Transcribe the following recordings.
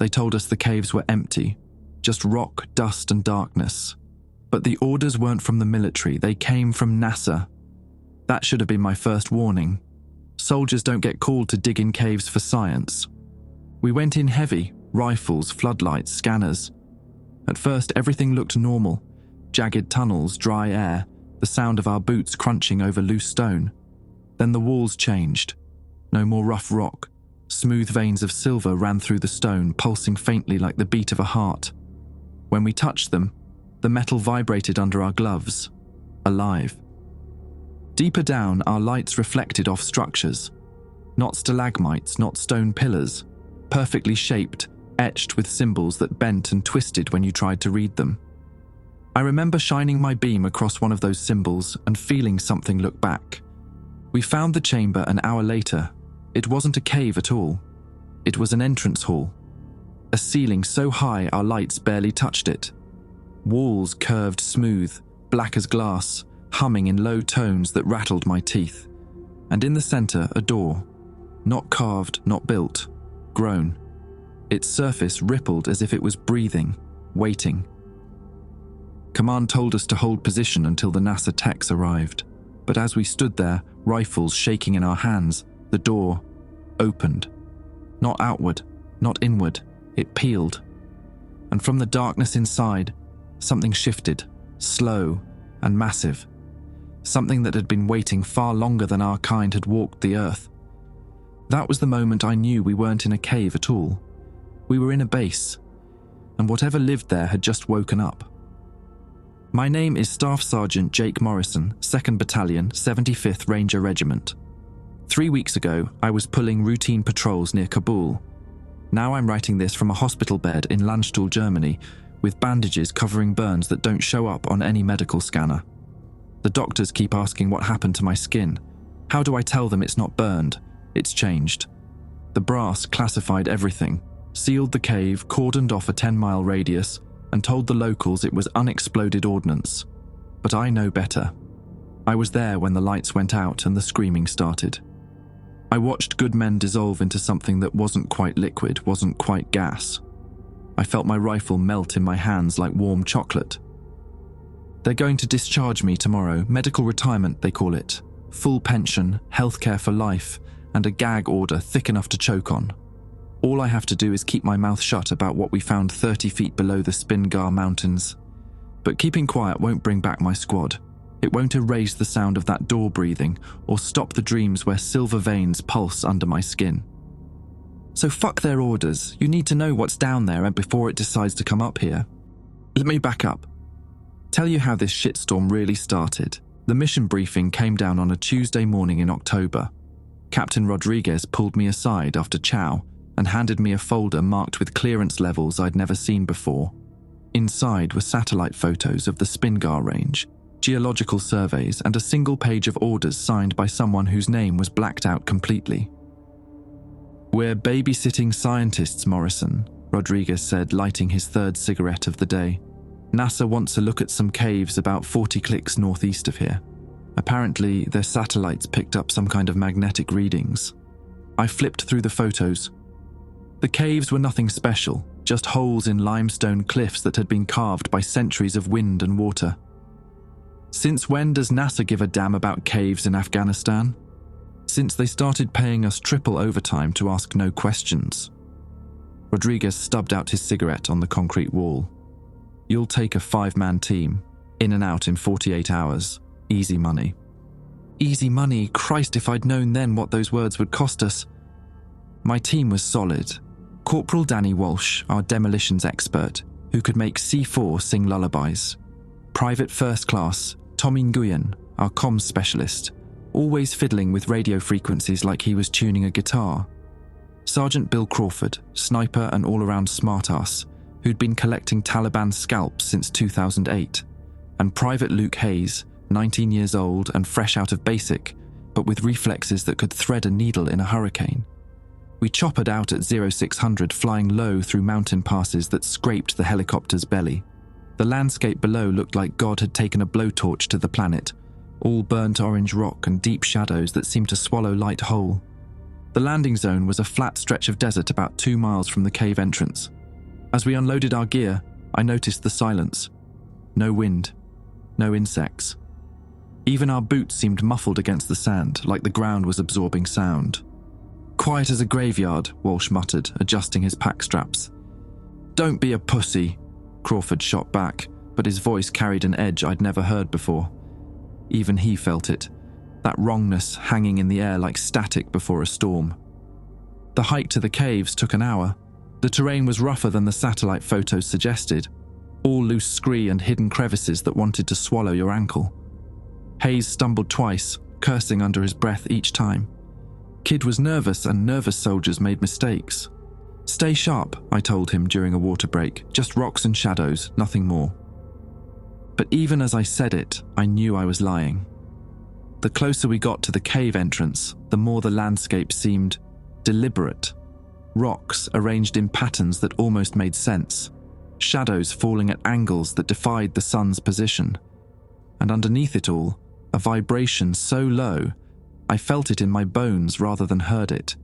they told us the caves were empty, just rock, dust and darkness. But the orders weren't from the military, they came from NASA. That should have been my first warning. Soldiers don't get called to dig in caves for science. We went in heavy, rifles, floodlights, scanners. At first, everything looked normal. Jagged tunnels, dry air, the sound of our boots crunching over loose stone. Then the walls changed. No more rough rock. Smooth veins of silver ran through the stone, pulsing faintly like the beat of a heart. When we touched them, the metal vibrated under our gloves, alive. Deeper down, our lights reflected off structures. Not stalagmites, not stone pillars, perfectly shaped, etched with symbols that bent and twisted when you tried to read them. I remember shining my beam across one of those symbols and feeling something look back. We found the chamber an hour later. It wasn't a cave at all. It was an entrance hall. A ceiling so high our lights barely touched it. Walls curved smooth, black as glass, humming in low tones that rattled my teeth. And in the center, a door. Not carved, not built, grown. Its surface rippled as if it was breathing, waiting. Command told us to hold position until the NASA techs arrived. But as we stood there, rifles shaking in our hands, the door opened. Not outward, not inward, it peeled. And from the darkness inside, something shifted, slow and massive. Something that had been waiting far longer than our kind had walked the earth. That was the moment I knew we weren't in a cave at all. We were in a base, and whatever lived there had just woken up. My name is Staff Sergeant Jake Morrison, 2nd Battalion, 75th Ranger Regiment. 3 weeks ago, I was pulling routine patrols near Kabul. Now I'm writing this from a hospital bed in Landstuhl, Germany, with bandages covering burns that don't show up on any medical scanner. The doctors keep asking what happened to my skin. How do I tell them it's not burned? It's changed. The brass classified everything, sealed the cave, cordoned off a 10-mile radius, and told the locals it was unexploded ordnance. But I know better. I was there when the lights went out and the screaming started. I watched good men dissolve into something that wasn't quite liquid, wasn't quite gas. I felt my rifle melt in my hands like warm chocolate. They're going to discharge me tomorrow, medical retirement they call it. Full pension, healthcare for life, and a gag order thick enough to choke on. All I have to do is keep my mouth shut about what we found 30 feet below the Spingar Mountains. But keeping quiet won't bring back my squad. It won't erase the sound of that door breathing or stop the dreams where silver veins pulse under my skin. So fuck their orders. You need to know what's down there and before it decides to come up here. Let me back up. Tell you how this shitstorm really started. The mission briefing came down on a Tuesday morning in October. Captain Rodriguez pulled me aside after chow and handed me a folder marked with clearance levels I'd never seen before. Inside were satellite photos of the Spingar Range, geological surveys, and a single page of orders signed by someone whose name was blacked out completely. "We're babysitting scientists, Morrison," Rodriguez said, lighting his third cigarette of the day. "NASA wants a look at some caves about 40 clicks northeast of here. Apparently, their satellites picked up some kind of magnetic readings." I flipped through the photos. The caves were nothing special, just holes in limestone cliffs that had been carved by centuries of wind and water. "Since when does NASA give a damn about caves in Afghanistan?" "Since they started paying us triple overtime to ask no questions." Rodriguez stubbed out his cigarette on the concrete wall. "You'll take a 5-man team, in and out in 48 hours. Easy money." Easy money? Christ, if I'd known then what those words would cost us. My team was solid. Corporal Danny Walsh, our demolitions expert, who could make C4 sing lullabies. Private First Class Tommy Nguyen, our comms specialist, always fiddling with radio frequencies like he was tuning a guitar. Sergeant Bill Crawford, sniper and all-around smartass, who'd been collecting Taliban scalps since 2008. And Private Luke Hayes, 19 years old and fresh out of basic, but with reflexes that could thread a needle in a hurricane. We choppered out at 0600, flying low through mountain passes that scraped the helicopter's belly. The landscape below looked like God had taken a blowtorch to the planet, all burnt orange rock and deep shadows that seemed to swallow light whole. The landing zone was a flat stretch of desert about 2 miles from the cave entrance. As we unloaded our gear, I noticed the silence. No wind, no insects. Even our boots seemed muffled against the sand, like the ground was absorbing sound. "Quiet as a graveyard," Walsh muttered, adjusting his pack straps. "Don't be a pussy," Crawford shot back, but his voice carried an edge I'd never heard before. Even he felt it, that wrongness hanging in the air like static before a storm. The hike to the caves took an hour. The terrain was rougher than the satellite photos suggested, all loose scree and hidden crevices that wanted to swallow your ankle. Hayes stumbled twice, cursing under his breath each time. Kid was nervous, and nervous soldiers made mistakes. "Stay sharp," I told him during a water break. "Just rocks and shadows, nothing more." But even as I said it, I knew I was lying. The closer we got to the cave entrance, the more the landscape seemed deliberate. Rocks arranged in patterns that almost made sense. Shadows falling at angles that defied the sun's position. And underneath it all, a vibration so low, I felt it in my bones rather than heard it.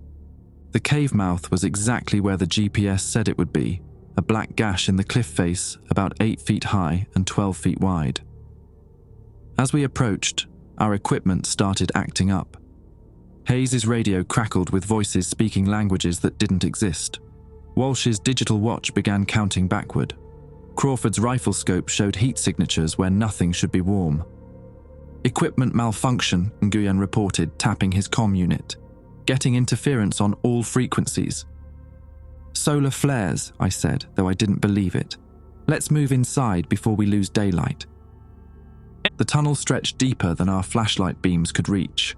The cave mouth was exactly where the GPS said it would be, a black gash in the cliff face about 8 feet high and 12 feet wide. As we approached, our equipment started acting up. Hayes' radio crackled with voices speaking languages that didn't exist. Walsh's digital watch began counting backward. Crawford's rifle scope showed heat signatures where nothing should be warm. "Equipment malfunction," Nguyen reported, tapping his comm unit. "Getting interference on all frequencies." "Solar flares," I said, though I didn't believe it. "Let's move inside before we lose daylight." The tunnel stretched deeper than our flashlight beams could reach.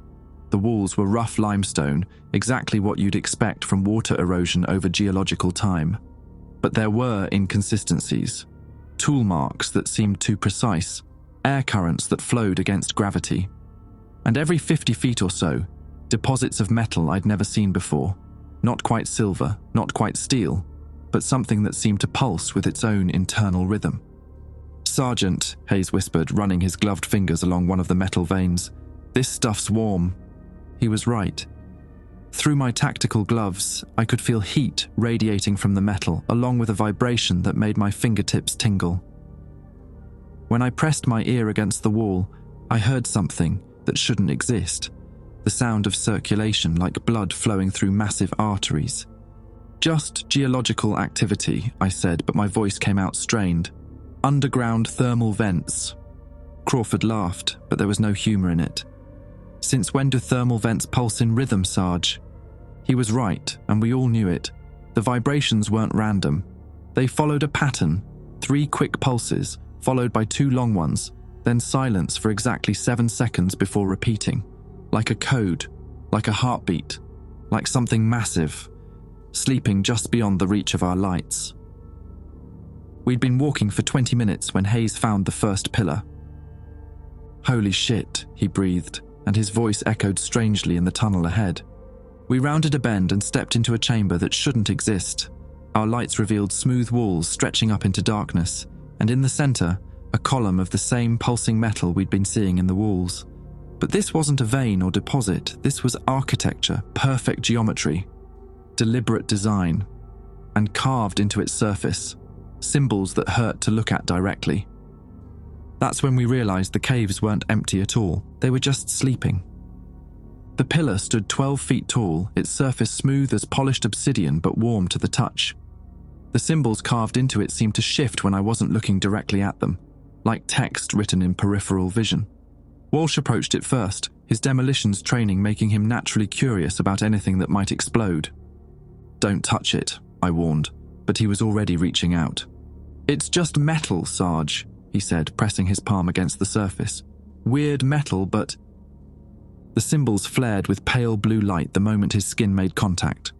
The walls were rough limestone, exactly what you'd expect from water erosion over geological time. But there were inconsistencies. Tool marks that seemed too precise, air currents that flowed against gravity. And every 50 feet or so, deposits of metal I'd never seen before. Not quite silver, not quite steel, but something that seemed to pulse with its own internal rhythm. "Sergeant," Hayes whispered, running his gloved fingers along one of the metal veins, "this stuff's warm." He was right. Through my tactical gloves, I could feel heat radiating from the metal, along with a vibration that made my fingertips tingle. When I pressed my ear against the wall, I heard something that shouldn't exist. The sound of circulation, like blood flowing through massive arteries. "Just geological activity," I said, but my voice came out strained. "Underground thermal vents." Crawford laughed, but there was no humour in it. "Since when do thermal vents pulse in rhythm, Sarge?" He was right, and we all knew it. The vibrations weren't random. They followed a pattern, 3 quick pulses, followed by 2 long ones, then silence for exactly 7 seconds before repeating. Like a code, like a heartbeat, like something massive, sleeping just beyond the reach of our lights. We'd been walking for 20 minutes when Hayes found the first pillar. "Holy shit," he breathed, and his voice echoed strangely in the tunnel ahead. We rounded a bend and stepped into a chamber that shouldn't exist. Our lights revealed smooth walls stretching up into darkness, and in the center, a column of the same pulsing metal we'd been seeing in the walls. But this wasn't a vein or deposit, this was architecture, perfect geometry, deliberate design, and carved into its surface, symbols that hurt to look at directly. That's when we realized the caves weren't empty at all, they were just sleeping. The pillar stood 12 feet tall, its surface smooth as polished obsidian but warm to the touch. The symbols carved into it seemed to shift when I wasn't looking directly at them, like text written in peripheral vision. Walsh approached it first, his demolitions training making him naturally curious about anything that might explode. "Don't touch it," I warned, but he was already reaching out. "It's just metal, Sarge," he said, pressing his palm against the surface. "Weird metal, but..." The symbols flared with pale blue light the moment his skin made contact.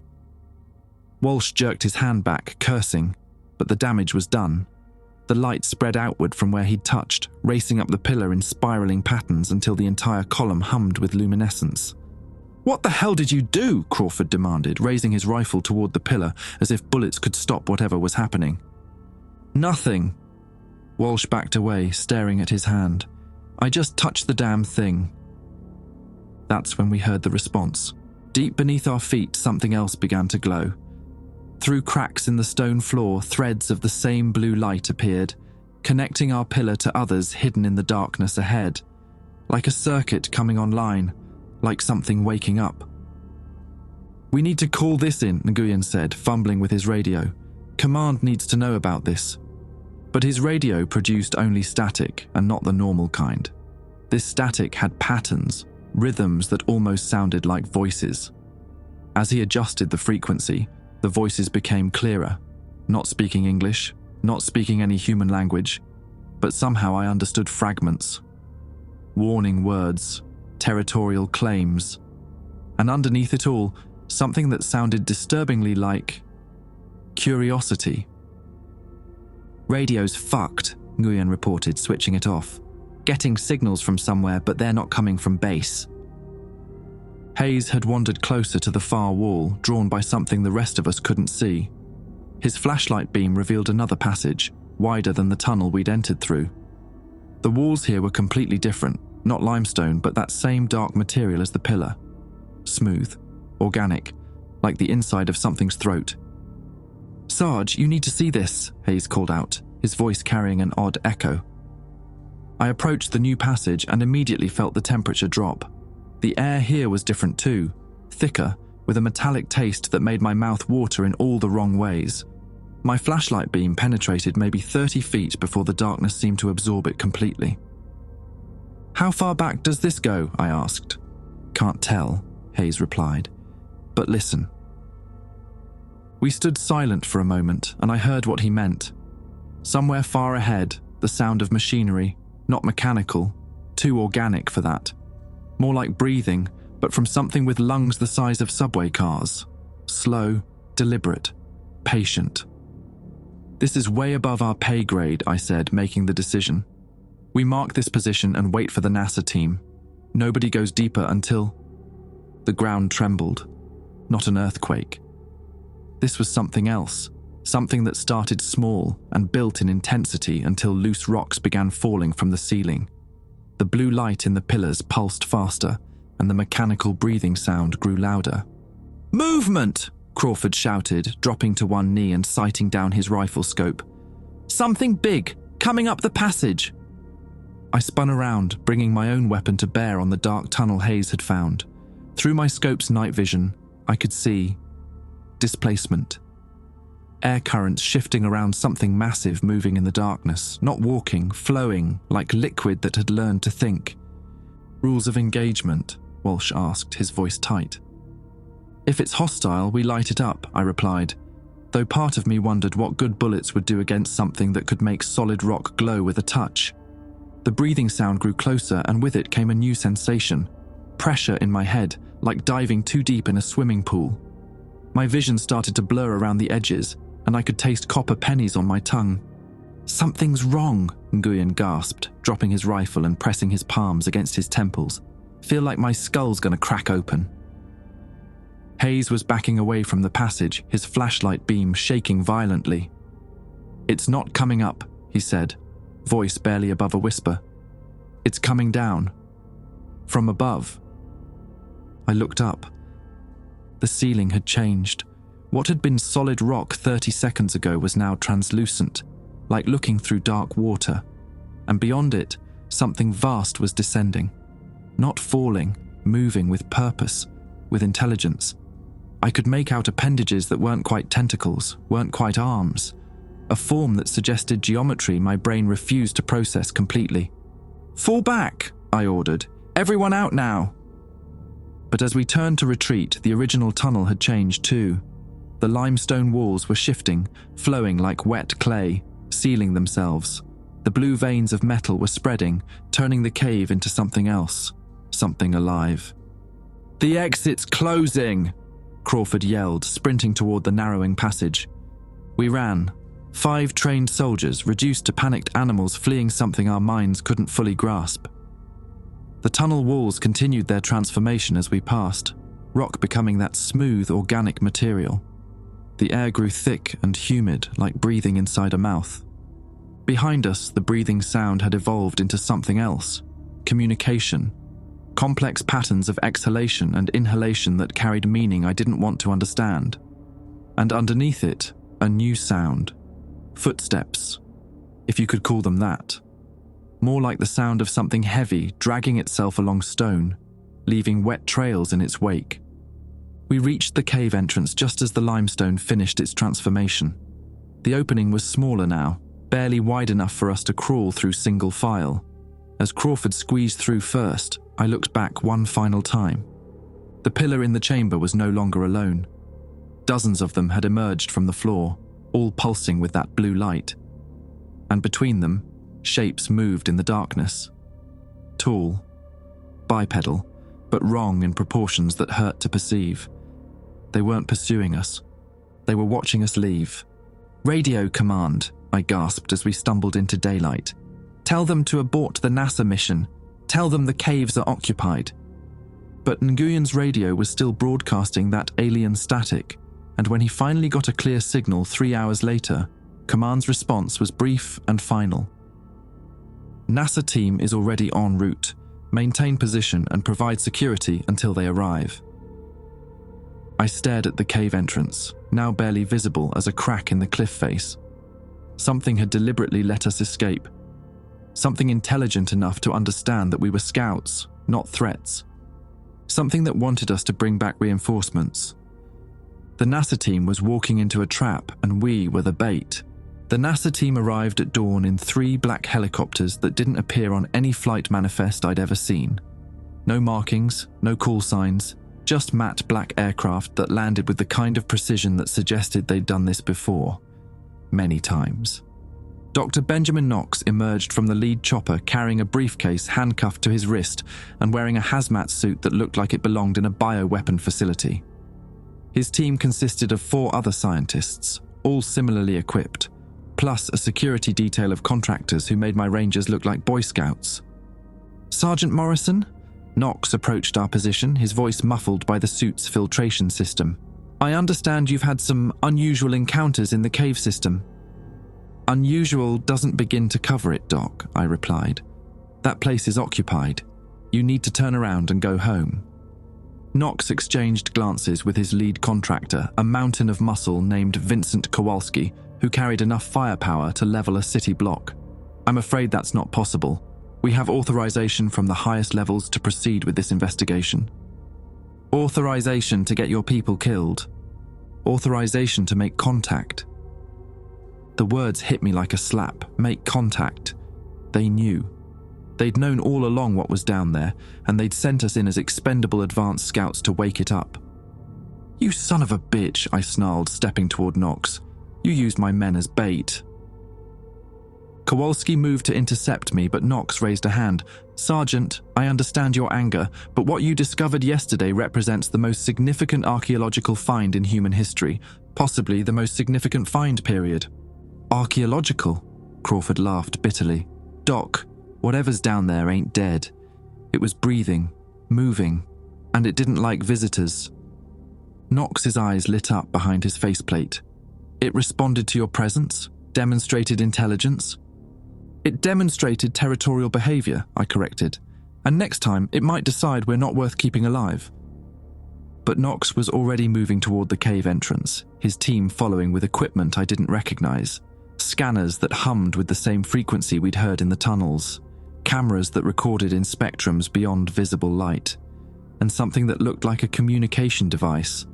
Walsh jerked his hand back, cursing, but the damage was done. The light spread outward from where he'd touched, racing up the pillar in spiraling patterns until the entire column hummed with luminescence. "What the hell did you do?" Crawford demanded, raising his rifle toward the pillar as if bullets could stop whatever was happening. "Nothing." Walsh backed away, staring at his hand. "I just touched the damn thing." That's when we heard the response. Deep beneath our feet, something else began to glow. Through cracks in the stone floor, threads of the same blue light appeared, connecting our pillar to others hidden in the darkness ahead, like a circuit coming online, like something waking up. "We need to call this in," Nguyen said, fumbling with his radio. "Command needs to know about this." But his radio produced only static and not the normal kind. This static had patterns, rhythms that almost sounded like voices. As he adjusted the frequency, the voices became clearer, not speaking English, not speaking any human language, but somehow I understood fragments. Warning words, territorial claims, and underneath it all, something that sounded disturbingly like curiosity. "Radio's fucked," Nguyen reported, switching it off. "Getting signals from somewhere, but they're not coming from base." Hayes had wandered closer to the far wall, drawn by something the rest of us couldn't see. His flashlight beam revealed another passage, wider than the tunnel we'd entered through. The walls here were completely different, not limestone, but that same dark material as the pillar. Smooth, organic, like the inside of something's throat. "Sarge, you need to see this," Hayes called out, his voice carrying an odd echo. I approached the new passage and immediately felt the temperature drop. The air here was different too, thicker, with a metallic taste that made my mouth water in all the wrong ways. My flashlight beam penetrated maybe 30 feet before the darkness seemed to absorb it completely. "How far back does this go?" I asked. "Can't tell," Hayes replied. "But listen." We stood silent for a moment, and I heard what he meant. Somewhere far ahead, the sound of machinery, not mechanical, too organic for that. More like breathing, but from something with lungs the size of subway cars. Slow, deliberate, patient. "This is way above our pay grade," I said, making the decision. "We mark this position and wait for the NASA team. Nobody goes deeper until..." The ground trembled. Not an earthquake. This was something else, something that started small and built in intensity until loose rocks began falling from the ceiling. The blue light in the pillars pulsed faster, and the mechanical breathing sound grew louder. "Movement!" Crawford shouted, dropping to one knee and sighting down his rifle scope. "Something big, coming up the passage!" I spun around, bringing my own weapon to bear on the dark tunnel Hayes had found. Through my scope's night vision, I could see displacement. Air currents shifting around something massive moving in the darkness, not walking, flowing, like liquid that had learned to think. "Rules of engagement?" Walsh asked, his voice tight. "If it's hostile, we light it up," I replied, though part of me wondered what good bullets would do against something that could make solid rock glow with a touch. The breathing sound grew closer, and with it came a new sensation. Pressure in my head, like diving too deep in a swimming pool. My vision started to blur around the edges, and I could taste copper pennies on my tongue. "Something's wrong," Nguyen gasped, dropping his rifle and pressing his palms against his temples. "Feel like my skull's gonna crack open." Hayes was backing away from the passage, his flashlight beam shaking violently. "It's not coming up," he said, voice barely above a whisper. "It's coming down. From above." I looked up. The ceiling had changed. What had been solid rock 30 seconds ago was now translucent, like looking through dark water. And beyond it, something vast was descending. Not falling, moving with purpose, with intelligence. I could make out appendages that weren't quite tentacles, weren't quite arms. A form that suggested geometry my brain refused to process completely. "Fall back," I ordered. "Everyone out now." But as we turned to retreat, the original tunnel had changed too. The limestone walls were shifting, flowing like wet clay, sealing themselves. The blue veins of metal were spreading, turning the cave into something else, something alive. "The exit's closing!" Crawford yelled, sprinting toward the narrowing passage. We ran. 5 trained soldiers, reduced to panicked animals fleeing something our minds couldn't fully grasp. The tunnel walls continued their transformation as we passed, rock becoming that smooth, organic material. The air grew thick and humid, like breathing inside a mouth. Behind us, the breathing sound had evolved into something else. Communication. Complex patterns of exhalation and inhalation that carried meaning I didn't want to understand. and underneath it, a new sound. Footsteps, if you could call them that. More like the sound of something heavy dragging itself along stone, leaving wet trails in its wake. We reached the cave entrance just as the limestone finished its transformation. The opening was smaller now, barely wide enough for us to crawl through single file. As Crawford squeezed through first, I looked back one final time. The pillar in the chamber was no longer alone. Dozens of them had emerged from the floor, all pulsing with that blue light. And between them, shapes moved in the darkness. Tall, bipedal, but wrong in proportions that hurt to perceive. They weren't pursuing us. They were watching us leave. "Radio command," I gasped as we stumbled into daylight. "Tell them to abort the NASA mission. Tell them the caves are occupied." But Nguyen's radio was still broadcasting that alien static, and when he finally got a clear signal 3 hours later, command's response was brief and final. "NASA team is already en route. Maintain position and provide security until they arrive." I stared at the cave entrance, now barely visible as a crack in the cliff face. Something had deliberately let us escape. Something intelligent enough to understand that we were scouts, not threats. Something that wanted us to bring back reinforcements. The NASA team was walking into a trap, and we were the bait. The NASA team arrived at dawn in 3 black helicopters that didn't appear on any flight manifest I'd ever seen. No markings, no call signs, just matte black aircraft that landed with the kind of precision that suggested they'd done this before. Many times. Dr. Benjamin Knox emerged from the lead chopper carrying a briefcase handcuffed to his wrist and wearing a hazmat suit that looked like it belonged in a bioweapon facility. His team consisted of 4 other scientists, all similarly equipped, plus a security detail of contractors who made my rangers look like Boy Scouts. "Sergeant Morrison?" Knox approached our position, his voice muffled by the suit's filtration system. "I understand you've had some unusual encounters in the cave system." "Unusual doesn't begin to cover it, Doc," I replied. "That place is occupied. You need to turn around and go home." Knox exchanged glances with his lead contractor, a mountain of muscle named Vincent Kowalski, who carried enough firepower to level a city block. "I'm afraid that's not possible. We have authorization from the highest levels to proceed with this investigation." "Authorization to get your people killed. Authorization to make contact." The words hit me like a slap. Make contact. They knew. They'd known all along what was down there, and they'd sent us in as expendable advanced scouts to wake it up. "You son of a bitch," I snarled, stepping toward Knox. "You used my men as bait." Kowalski moved to intercept me, but Knox raised a hand. "Sergeant, I understand your anger, but what you discovered yesterday represents the most significant archaeological find in human history, possibly the most significant find period." "Archaeological?" Crawford laughed bitterly. "Doc, whatever's down there ain't dead. It was breathing, moving, and it didn't like visitors." Knox's eyes lit up behind his faceplate. "It responded to your presence? Demonstrated intelligence?" "It demonstrated territorial behavior," I corrected. "And next time, it might decide we're not worth keeping alive." But Knox was already moving toward the cave entrance, his team following with equipment I didn't recognize. Scanners that hummed with the same frequency we'd heard in the tunnels. Cameras that recorded in spectrums beyond visible light. And something that looked like a communication device.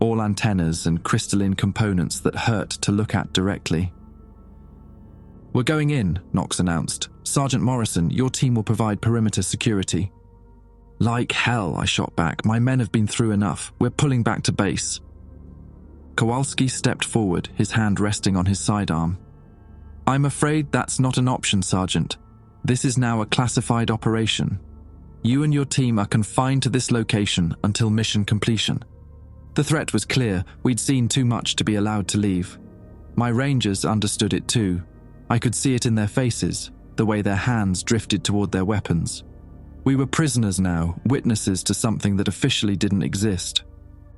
All antennas and crystalline components that hurt to look at directly. "We're going in," Knox announced. "Sergeant Morrison, your team will provide perimeter security." "Like hell," I shot back. "My men have been through enough. We're pulling back to base." Kowalski stepped forward, his hand resting on his sidearm. "I'm afraid that's not an option, Sergeant. This is now a classified operation. You and your team are confined to this location until mission completion." The threat was clear. We'd seen too much to be allowed to leave. My rangers understood it too. I could see it in their faces, the way their hands drifted toward their weapons. We were prisoners now, witnesses to something that officially didn't exist.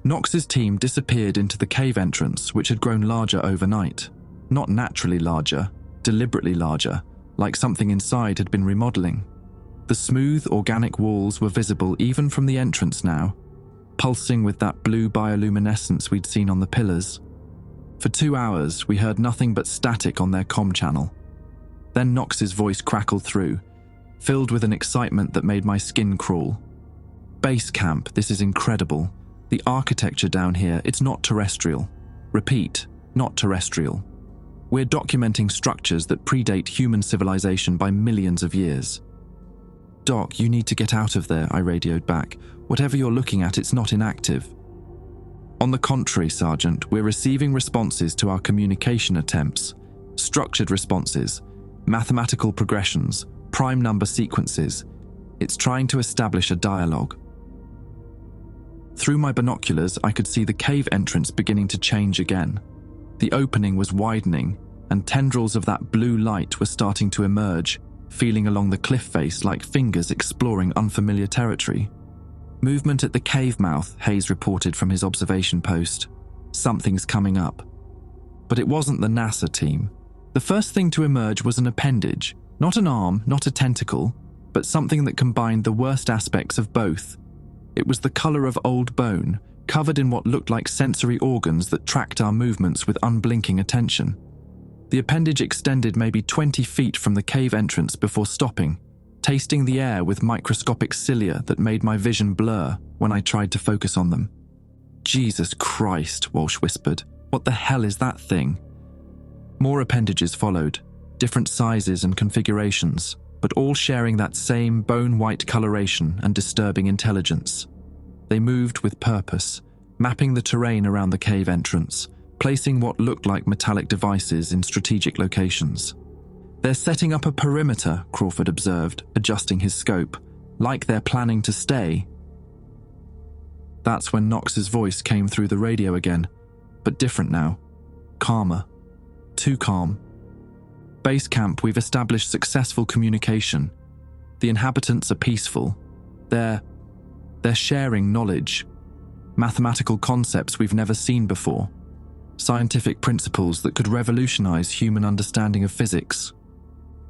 Knox's team disappeared into the cave entrance, which had grown larger overnight. Not naturally larger, deliberately larger, like something inside had been remodeling. The smooth, organic walls were visible even from the entrance now, pulsing with that blue bioluminescence we'd seen on the pillars. For 2 hours, we heard nothing but static on their comm channel. Then Knox's voice crackled through, filled with an excitement that made my skin crawl. Base camp, this is incredible. The architecture down here, it's not terrestrial. Repeat, not terrestrial. We're documenting structures that predate human civilization by millions of years. Doc, you need to get out of there, I radioed back. Whatever you're looking at, it's not inactive. On the contrary, Sergeant, we're receiving responses to our communication attempts. Structured responses, mathematical progressions, prime number sequences. It's trying to establish a dialogue. Through my binoculars, I could see the cave entrance beginning to change again. The opening was widening, and tendrils of that blue light were starting to emerge, feeling along the cliff face like fingers exploring unfamiliar territory. Movement at the cave mouth, Hayes reported from his observation post. Something's coming up. But it wasn't the NASA team. The first thing to emerge was an appendage, not an arm, not a tentacle, but something that combined the worst aspects of both. It was the color of old bone, covered in what looked like sensory organs that tracked our movements with unblinking attention. The appendage extended maybe 20 feet from the cave entrance before stopping, tasting the air with microscopic cilia that made my vision blur when I tried to focus on them. Jesus Christ, Walsh whispered. What the hell is that thing? More appendages followed, different sizes and configurations, but all sharing that same bone-white coloration and disturbing intelligence. They moved with purpose, mapping the terrain around the cave entrance, placing what looked like metallic devices in strategic locations. They're setting up a perimeter, Crawford observed, adjusting his scope, like they're planning to stay. That's when Knox's voice came through the radio again, but different now. Calmer. Too calm. Base camp, we've established successful communication. The inhabitants are peaceful. They're sharing knowledge. Mathematical concepts we've never seen before. Scientific principles that could revolutionize human understanding of physics.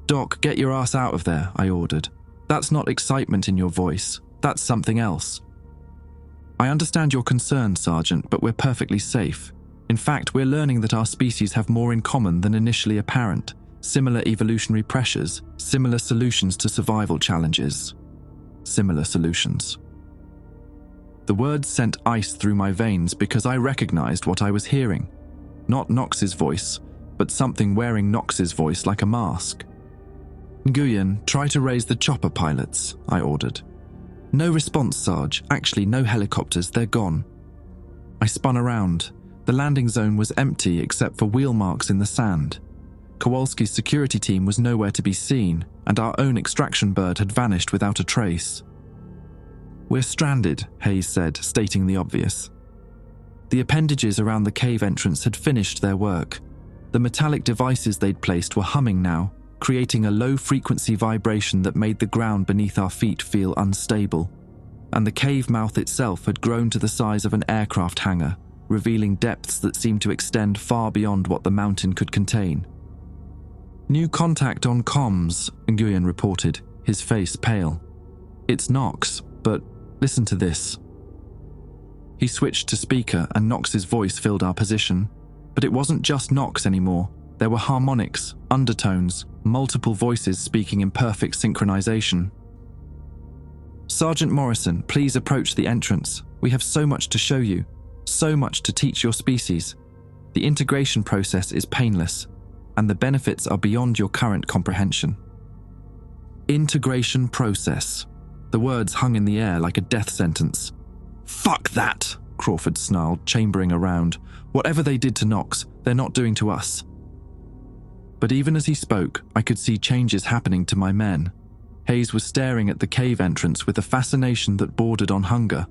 Doc, get your ass out of there, I ordered. That's not excitement in your voice. That's something else. I understand your concern, Sergeant, but we're perfectly safe. In fact, we're learning that our species have more in common than initially apparent. Similar evolutionary pressures, similar solutions to survival challenges. Similar solutions. The words sent ice through my veins because I recognized what I was hearing. Not Knox's voice, but something wearing Knox's voice like a mask. Nguyen, try to raise the chopper pilots, I ordered. No response, Sarge. Actually, no helicopters, they're gone. I spun around. The landing zone was empty except for wheel marks in the sand. Kowalski's security team was nowhere to be seen, and our own extraction bird had vanished without a trace. We're stranded, Hayes said, stating the obvious. The appendages around the cave entrance had finished their work. The metallic devices they'd placed were humming now, creating a low-frequency vibration that made the ground beneath our feet feel unstable. And the cave mouth itself had grown to the size of an aircraft hangar, revealing depths that seemed to extend far beyond what the mountain could contain. New contact on comms, Nguyen reported, his face pale. It's Knox, but listen to this. He switched to speaker and Knox's voice filled our position. But it wasn't just Knox anymore. There were harmonics, undertones, multiple voices speaking in perfect synchronization. Sergeant Morrison, please approach the entrance. We have so much to show you, so much to teach your species. The integration process is painless, and the benefits are beyond your current comprehension. Integration process. The words hung in the air like a death sentence. Fuck that, Crawford snarled, chambering around. Whatever they did to Knox, they're not doing to us. But even as he spoke, I could see changes happening to my men. Hayes was staring at the cave entrance with a fascination that bordered on hunger.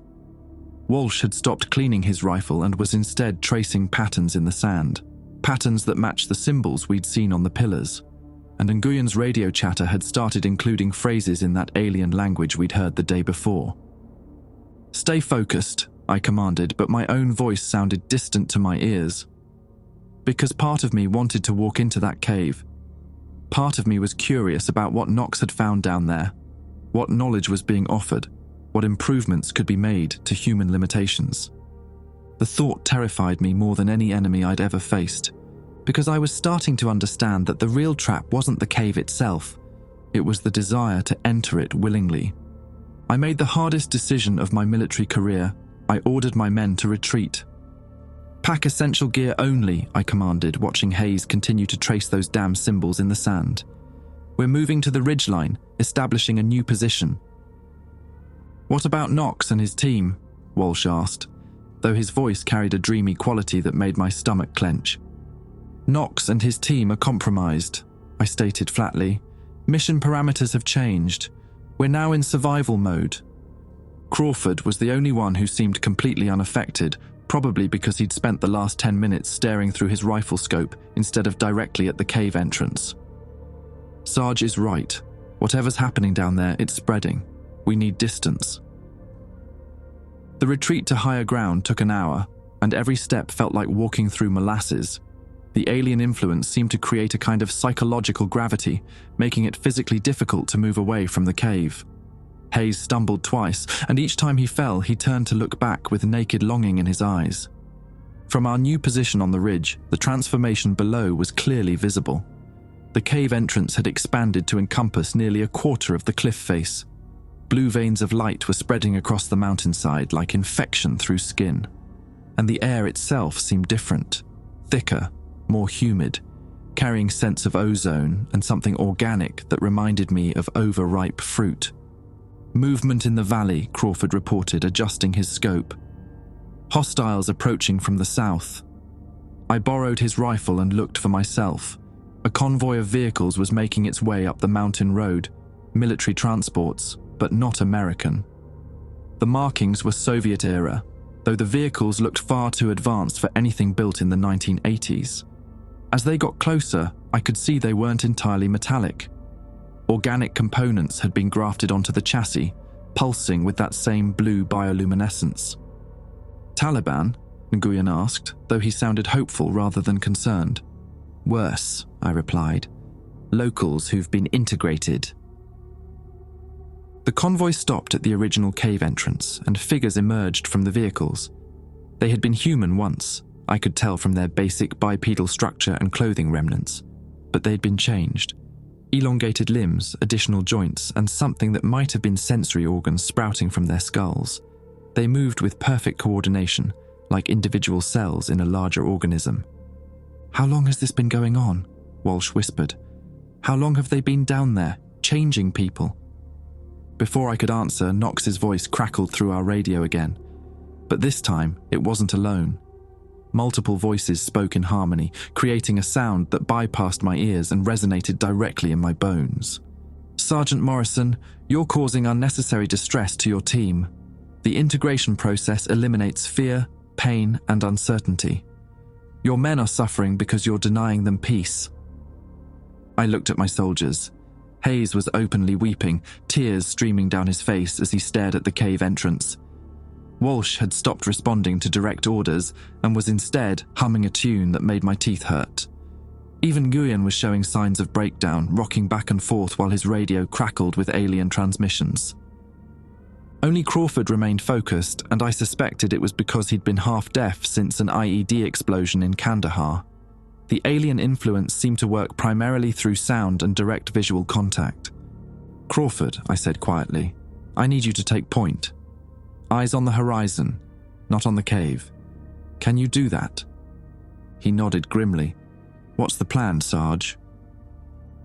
Walsh had stopped cleaning his rifle and was instead tracing patterns in the sand, patterns that matched the symbols we'd seen on the pillars. And Nguyen's radio chatter had started including phrases in that alien language we'd heard the day before. Stay focused, I commanded, but my own voice sounded distant to my ears. Because part of me wanted to walk into that cave. Part of me was curious about what Knox had found down there, what knowledge was being offered, what improvements could be made to human limitations. The thought terrified me more than any enemy I'd ever faced, because I was starting to understand that the real trap wasn't the cave itself, it was the desire to enter it willingly. I made the hardest decision of my military career. I ordered my men to retreat. "Pack essential gear only," I commanded, watching Hayes continue to trace those damn symbols in the sand. "We're moving to the ridgeline, establishing a new position." "What about Knox and his team?" Walsh asked, though his voice carried a dreamy quality that made my stomach clench. "Knox and his team are compromised," I stated flatly. "Mission parameters have changed. We're now in survival mode." Crawford was the only one who seemed completely unaffected, probably because he'd spent the last 10 minutes staring through his rifle scope instead of directly at the cave entrance. "Sarge is right. Whatever's happening down there, it's spreading. We need distance." The retreat to higher ground took an hour, and every step felt like walking through molasses. The alien influence seemed to create a kind of psychological gravity, making it physically difficult to move away from the cave. Hayes stumbled twice, and each time he fell, he turned to look back with naked longing in his eyes. From our new position on the ridge, the transformation below was clearly visible. The cave entrance had expanded to encompass nearly a quarter of the cliff face. Blue veins of light were spreading across the mountainside like infection through skin. And the air itself seemed different, thicker, more humid, carrying scents of ozone and something organic that reminded me of overripe fruit. "Movement in the valley," Crawford reported, adjusting his scope. "Hostiles approaching from the south." I borrowed his rifle and looked for myself. A convoy of vehicles was making its way up the mountain road, military transports, but not American. The markings were Soviet era, though the vehicles looked far too advanced for anything built in the 1980s. As they got closer, I could see they weren't entirely metallic. Organic components had been grafted onto the chassis, pulsing with that same blue bioluminescence. "Taliban?" Nguyen asked, though he sounded hopeful rather than concerned. "Worse," I replied. "Locals who've been integrated." The convoy stopped at the original cave entrance, and figures emerged from the vehicles. They had been human once, I could tell from their basic bipedal structure and clothing remnants, but they'd been changed. Elongated limbs, additional joints, and something that might have been sensory organs sprouting from their skulls. They moved with perfect coordination, like individual cells in a larger organism. "How long has this been going on?" Walsh whispered. "How long have they been down there, changing people?" Before I could answer, Knox's voice crackled through our radio again. But this time, it wasn't alone. Multiple voices spoke in harmony, creating a sound that bypassed my ears and resonated directly in my bones. "Sergeant Morrison, you're causing unnecessary distress to your team. The integration process eliminates fear, pain, and uncertainty. Your men are suffering because you're denying them peace." I looked at my soldiers. Hayes was openly weeping, tears streaming down his face as he stared at the cave entrance. Walsh had stopped responding to direct orders and was instead humming a tune that made my teeth hurt. Even Nguyen was showing signs of breakdown, rocking back and forth while his radio crackled with alien transmissions. Only Crawford remained focused, and I suspected it was because he'd been half-deaf since an IED explosion in Kandahar. The alien influence seemed to work primarily through sound and direct visual contact. "Crawford," I said quietly, "I need you to take point. Eyes on the horizon, not on the cave. Can you do that?" He nodded grimly. "What's the plan, Sarge?"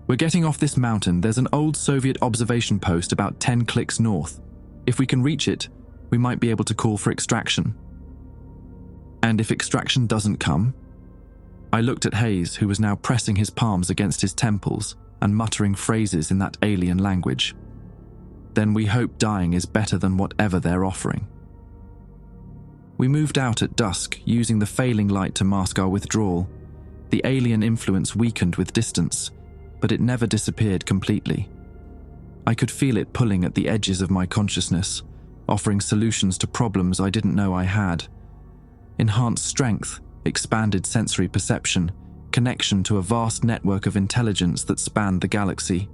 "We're getting off this mountain. There's an old Soviet observation post about 10 clicks north. If we can reach it, we might be able to call for extraction." "And if extraction doesn't come?" I looked at Hayes, who was now pressing his palms against his temples and muttering phrases in that alien language. "Then we hope dying is better than whatever they're offering." We moved out at dusk, using the failing light to mask our withdrawal. The alien influence weakened with distance, but it never disappeared completely. I could feel it pulling at the edges of my consciousness, offering solutions to problems I didn't know I had. Enhanced strength, expanded sensory perception, connection to a vast network of intelligence that spanned the galaxy.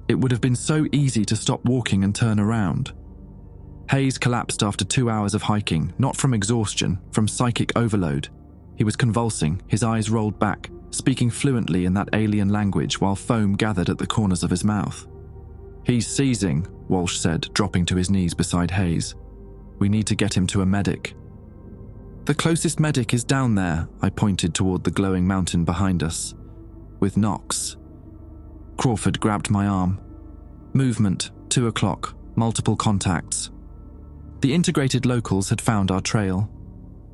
It would have been so easy to stop walking and turn around. Hayes collapsed after 2 hours of hiking, not from exhaustion, from psychic overload. He was convulsing, his eyes rolled back, speaking fluently in that alien language while foam gathered at the corners of his mouth. "He's seizing," Walsh said, dropping to his knees beside Hayes. "We need to get him to a medic." "The closest medic is down there," I pointed toward the glowing mountain behind us. "With Knox." Crawford grabbed my arm. "Movement, 2 o'clock, multiple contacts." The integrated locals had found our trail.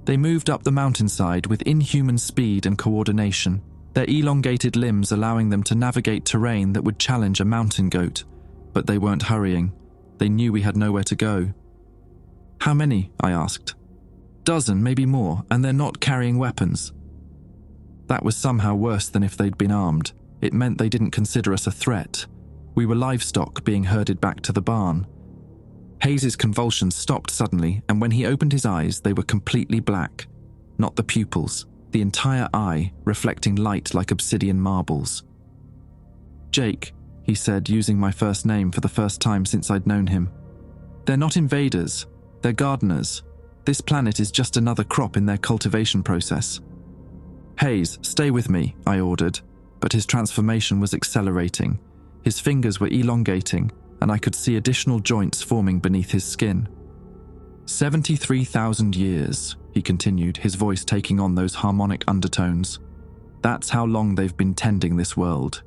They moved up the mountainside with inhuman speed and coordination, their elongated limbs allowing them to navigate terrain that would challenge a mountain goat. But they weren't hurrying. They knew we had nowhere to go. "How many?" I asked. "Dozen, maybe more, and they're not carrying weapons." That was somehow worse than if they'd been armed. It meant they didn't consider us a threat. We were livestock being herded back to the barn. Hayes's convulsions stopped suddenly, and when he opened his eyes, they were completely black. Not the pupils, the entire eye, reflecting light like obsidian marbles. "Jake," he said, using my first name for the first time since I'd known him. "They're not invaders, they're gardeners. This planet is just another crop in their cultivation process." "Hayes, stay with me," I ordered, but his transformation was accelerating. His fingers were elongating, and I could see additional joints forming beneath his skin. 73,000 years, he continued, his voice taking on those harmonic undertones. "That's how long they've been tending this world.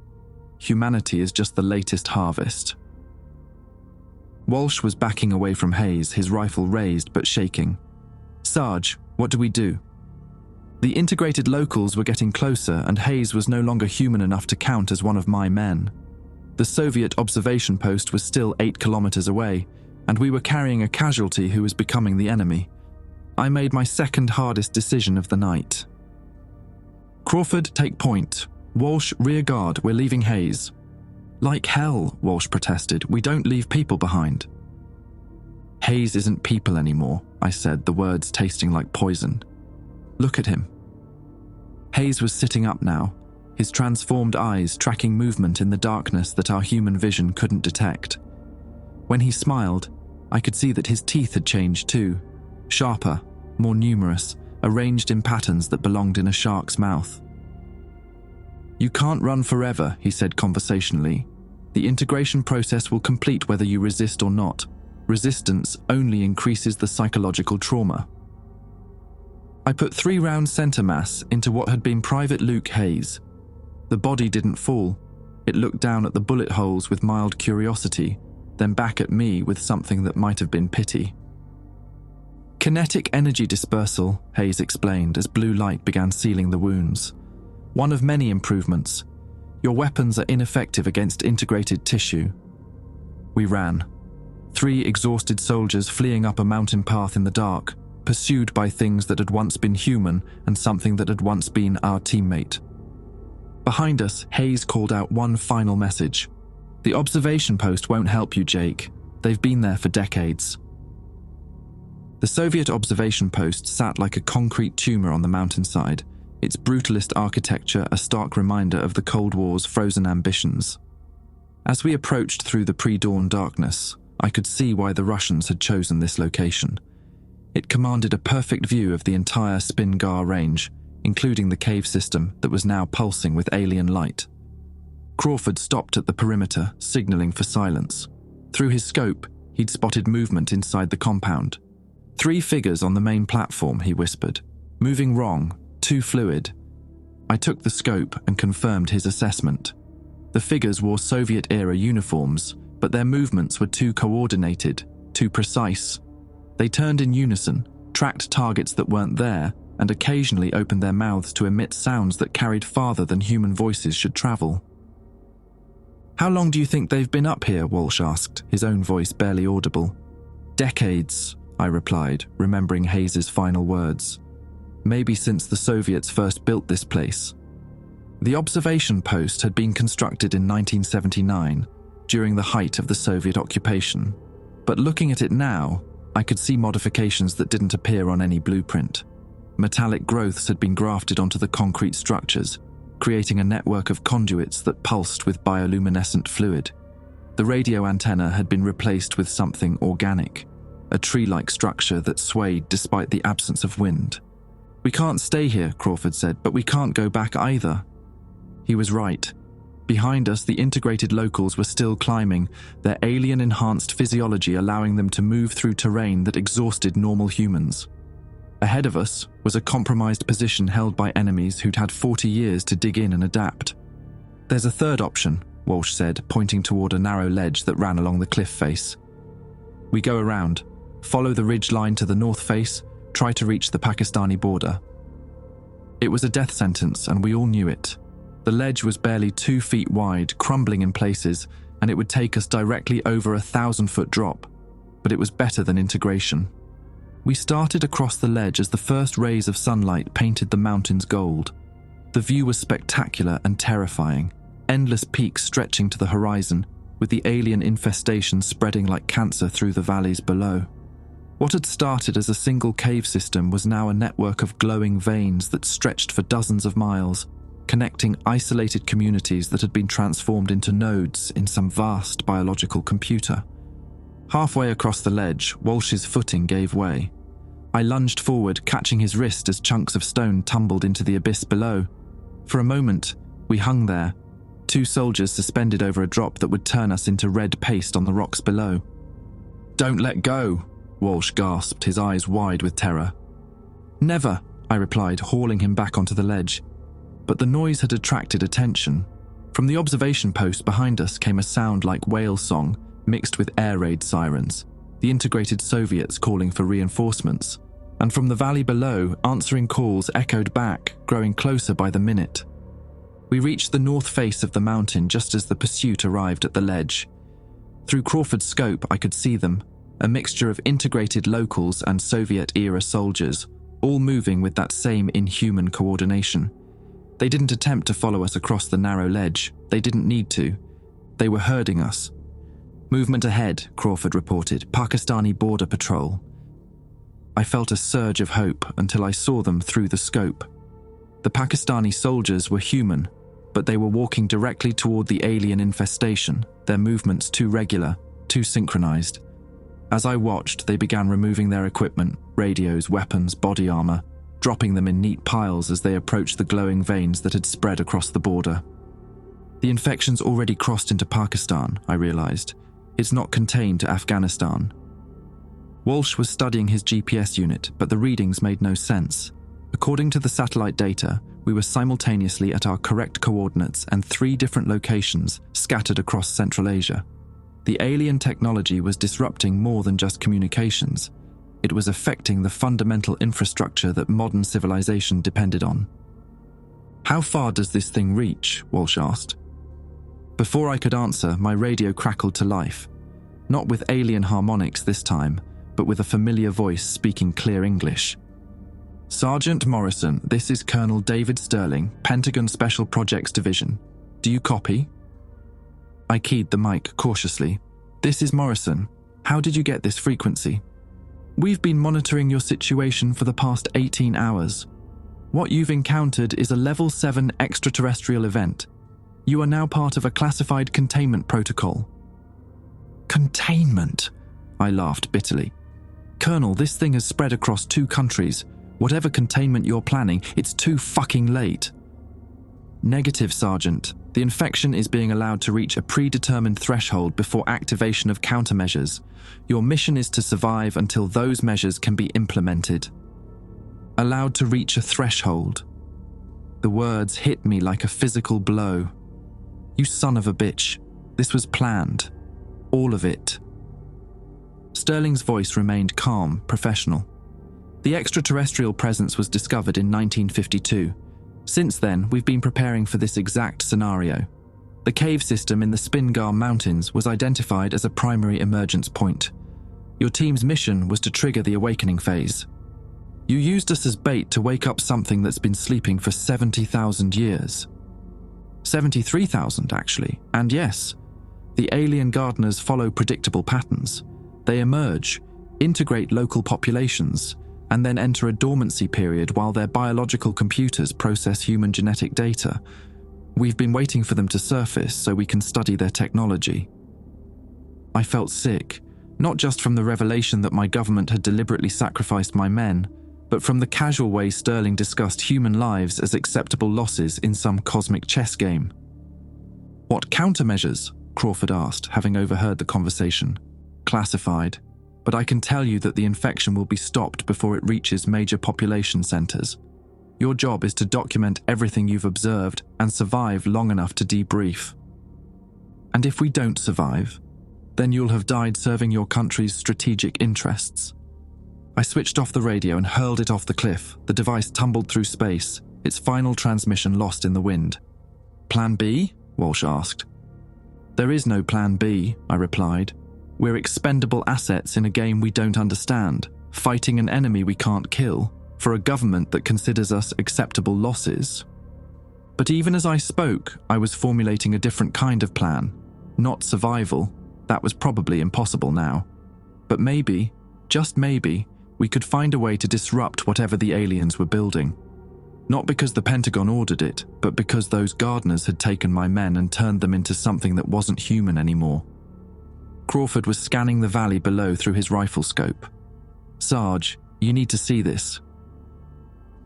Humanity is just the latest harvest." Walsh was backing away from Hayes, his rifle raised but shaking. "Sarge, what do we do?" The integrated locals were getting closer, and Hayes was no longer human enough to count as one of my men. The Soviet observation post was still 8 kilometers away, and we were carrying a casualty who was becoming the enemy. I made my second hardest decision of the night. "Crawford, take point. Walsh, rear guard, we're leaving Hayes." "Like hell," Walsh protested. "We don't leave people behind." "Hayes isn't people anymore," I said, the words tasting like poison. "Look at him." Hayes was sitting up now, his transformed eyes tracking movement in the darkness that our human vision couldn't detect. When he smiled, I could see that his teeth had changed too, sharper, more numerous, arranged in patterns that belonged in a shark's mouth. "You can't run forever," he said conversationally. "The integration process will complete whether you resist or not. Resistance only increases the psychological trauma." I put 3 rounds center mass into what had been Private Luke Hayes. The body didn't fall. It looked down at the bullet holes with mild curiosity, then back at me with something that might have been pity. "Kinetic energy dispersal," Hayes explained as blue light began sealing the wounds. "One of many improvements. Your weapons are ineffective against integrated tissue." We ran. 3 exhausted soldiers fleeing up a mountain path in the dark, pursued by things that had once been human and something that had once been our teammate. Behind us, Hayes called out one final message. "The observation post won't help you, Jake. They've been there for decades." The Soviet observation post sat like a concrete tumor on the mountainside, its brutalist architecture a stark reminder of the Cold War's frozen ambitions. As we approached through the pre-dawn darkness, I could see why the Russians had chosen this location. It commanded a perfect view of the entire Spingar range, including the cave system that was now pulsing with alien light. Crawford stopped at the perimeter, signaling for silence. Through his scope, he'd spotted movement inside the compound. 3 figures on the main platform, he whispered. Moving wrong, too fluid. I took the scope and confirmed his assessment. The figures wore Soviet-era uniforms, but their movements were too coordinated, too precise. They turned in unison, tracked targets that weren't there, and occasionally opened their mouths to emit sounds that carried farther than human voices should travel. "How long do you think they've been up here?" Walsh asked, his own voice barely audible. "Decades," I replied, remembering Hayes's final words. "Maybe since the Soviets first built this place." The observation post had been constructed in 1979, during the height of the Soviet occupation. But looking at it now, I could see modifications that didn't appear on any blueprint. Metallic growths had been grafted onto the concrete structures, creating a network of conduits that pulsed with bioluminescent fluid. The radio antenna had been replaced with something organic, a tree-like structure that swayed despite the absence of wind. "We can't stay here," Crawford said, "but we can't go back either." He was right. Behind us, the integrated locals were still climbing, their alien-enhanced physiology allowing them to move through terrain that exhausted normal humans. Ahead of us was a compromised position held by enemies who'd had 40 years to dig in and adapt. "There's a third option," Walsh said, pointing toward a narrow ledge that ran along the cliff face. "We go around, follow the ridge line to the north face, try to reach the Pakistani border." It was a death sentence, and we all knew it. The ledge was barely 2 feet wide, crumbling in places, and it would take us directly over a 1,000-foot drop. But it was better than integration. We started across the ledge as the first rays of sunlight painted the mountains gold. The view was spectacular and terrifying, endless peaks stretching to the horizon, with the alien infestation spreading like cancer through the valleys below. What had started as a single cave system was now a network of glowing veins that stretched for dozens of miles, connecting isolated communities that had been transformed into nodes in some vast biological computer. Halfway across the ledge, Walsh's footing gave way. I lunged forward, catching his wrist as chunks of stone tumbled into the abyss below. For a moment, we hung there, 2 soldiers suspended over a drop that would turn us into red paste on the rocks below. "Don't let go," Walsh gasped, his eyes wide with terror. "Never," I replied, hauling him back onto the ledge. But the noise had attracted attention. From the observation post behind us came a sound like whale song, mixed with air raid sirens, the integrated Soviets calling for reinforcements. And from the valley below, answering calls echoed back, growing closer by the minute. We reached the north face of the mountain just as the pursuit arrived at the ledge. Through Crawford's scope, I could see them, a mixture of integrated locals and Soviet-era soldiers, all moving with that same inhuman coordination. They didn't attempt to follow us across the narrow ledge. They didn't need to. They were herding us. "Movement ahead," Crawford reported. "Pakistani border patrol." I felt a surge of hope until I saw them through the scope. The Pakistani soldiers were human, but they were walking directly toward the alien infestation, their movements too regular, too synchronized. As I watched, they began removing their equipment, radios, weapons, body armor, dropping them in neat piles as they approached the glowing veins that had spread across the border. The infection's already crossed into Pakistan, I realized. It's not contained to Afghanistan. Walsh was studying his GPS unit, but the readings made no sense. According to the satellite data, we were simultaneously at our correct coordinates and 3 different locations scattered across Central Asia. The alien technology was disrupting more than just communications. It was affecting the fundamental infrastructure that modern civilization depended on. "How far does this thing reach?" Walsh asked. Before I could answer, my radio crackled to life. Not with alien harmonics this time, but with a familiar voice speaking clear English. "Sergeant Morrison, this is Colonel David Sterling, Pentagon Special Projects Division. Do you copy?" I keyed the mic cautiously. "This is Morrison. How did you get this frequency?" "We've been monitoring your situation for the past 18 hours. What you've encountered is a Level 7 extraterrestrial event. You are now part of a classified containment protocol." "Containment?" I laughed bitterly. "Colonel, this thing has spread across 2 countries. Whatever containment you're planning, it's too fucking late." "Negative, Sergeant. The infection is being allowed to reach a predetermined threshold before activation of countermeasures. Your mission is to survive until those measures can be implemented." Allowed to reach a threshold. The words hit me like a physical blow. You son of a bitch. This was planned. All of it. Sterling's voice remained calm, professional. The extraterrestrial presence was discovered in 1952. Since then, we've been preparing for this exact scenario. The cave system in the Spingar Mountains was identified as a primary emergence point. Your team's mission was to trigger the awakening phase. You used us as bait to wake up something that's been sleeping for 70,000 years. 73,000, actually. And yes, the alien gardeners follow predictable patterns. They emerge, integrate local populations, and then enter a dormancy period while their biological computers process human genetic data. We've been waiting for them to surface so we can study their technology. I felt sick, Not just from the revelation that my government had deliberately sacrificed my men, but from the casual way Sterling discussed human lives as acceptable losses in some cosmic chess game. "What countermeasures?" Crawford asked, having overheard the conversation. "Classified, but I can tell you that the infection will be stopped before it reaches major population centers. Your job is to document everything you've observed and survive long enough to debrief. And if we don't survive, then you'll have died serving your country's strategic interests." I switched off the radio and hurled it off the cliff. The device tumbled through space, its final transmission lost in the wind. "Plan B?" Walsh asked. "There is no plan B," I replied. "We're expendable assets in a game we don't understand, fighting an enemy we can't kill, for a government that considers us acceptable losses." But even as I spoke, I was formulating a different kind of plan. Not survival. That was probably impossible now. But maybe, just maybe, we could find a way to disrupt whatever the aliens were building. Not because the Pentagon ordered it, but because those gardeners had taken my men and turned them into something that wasn't human anymore. Crawford was scanning the valley below through his rifle scope. "Sarge, you need to see this."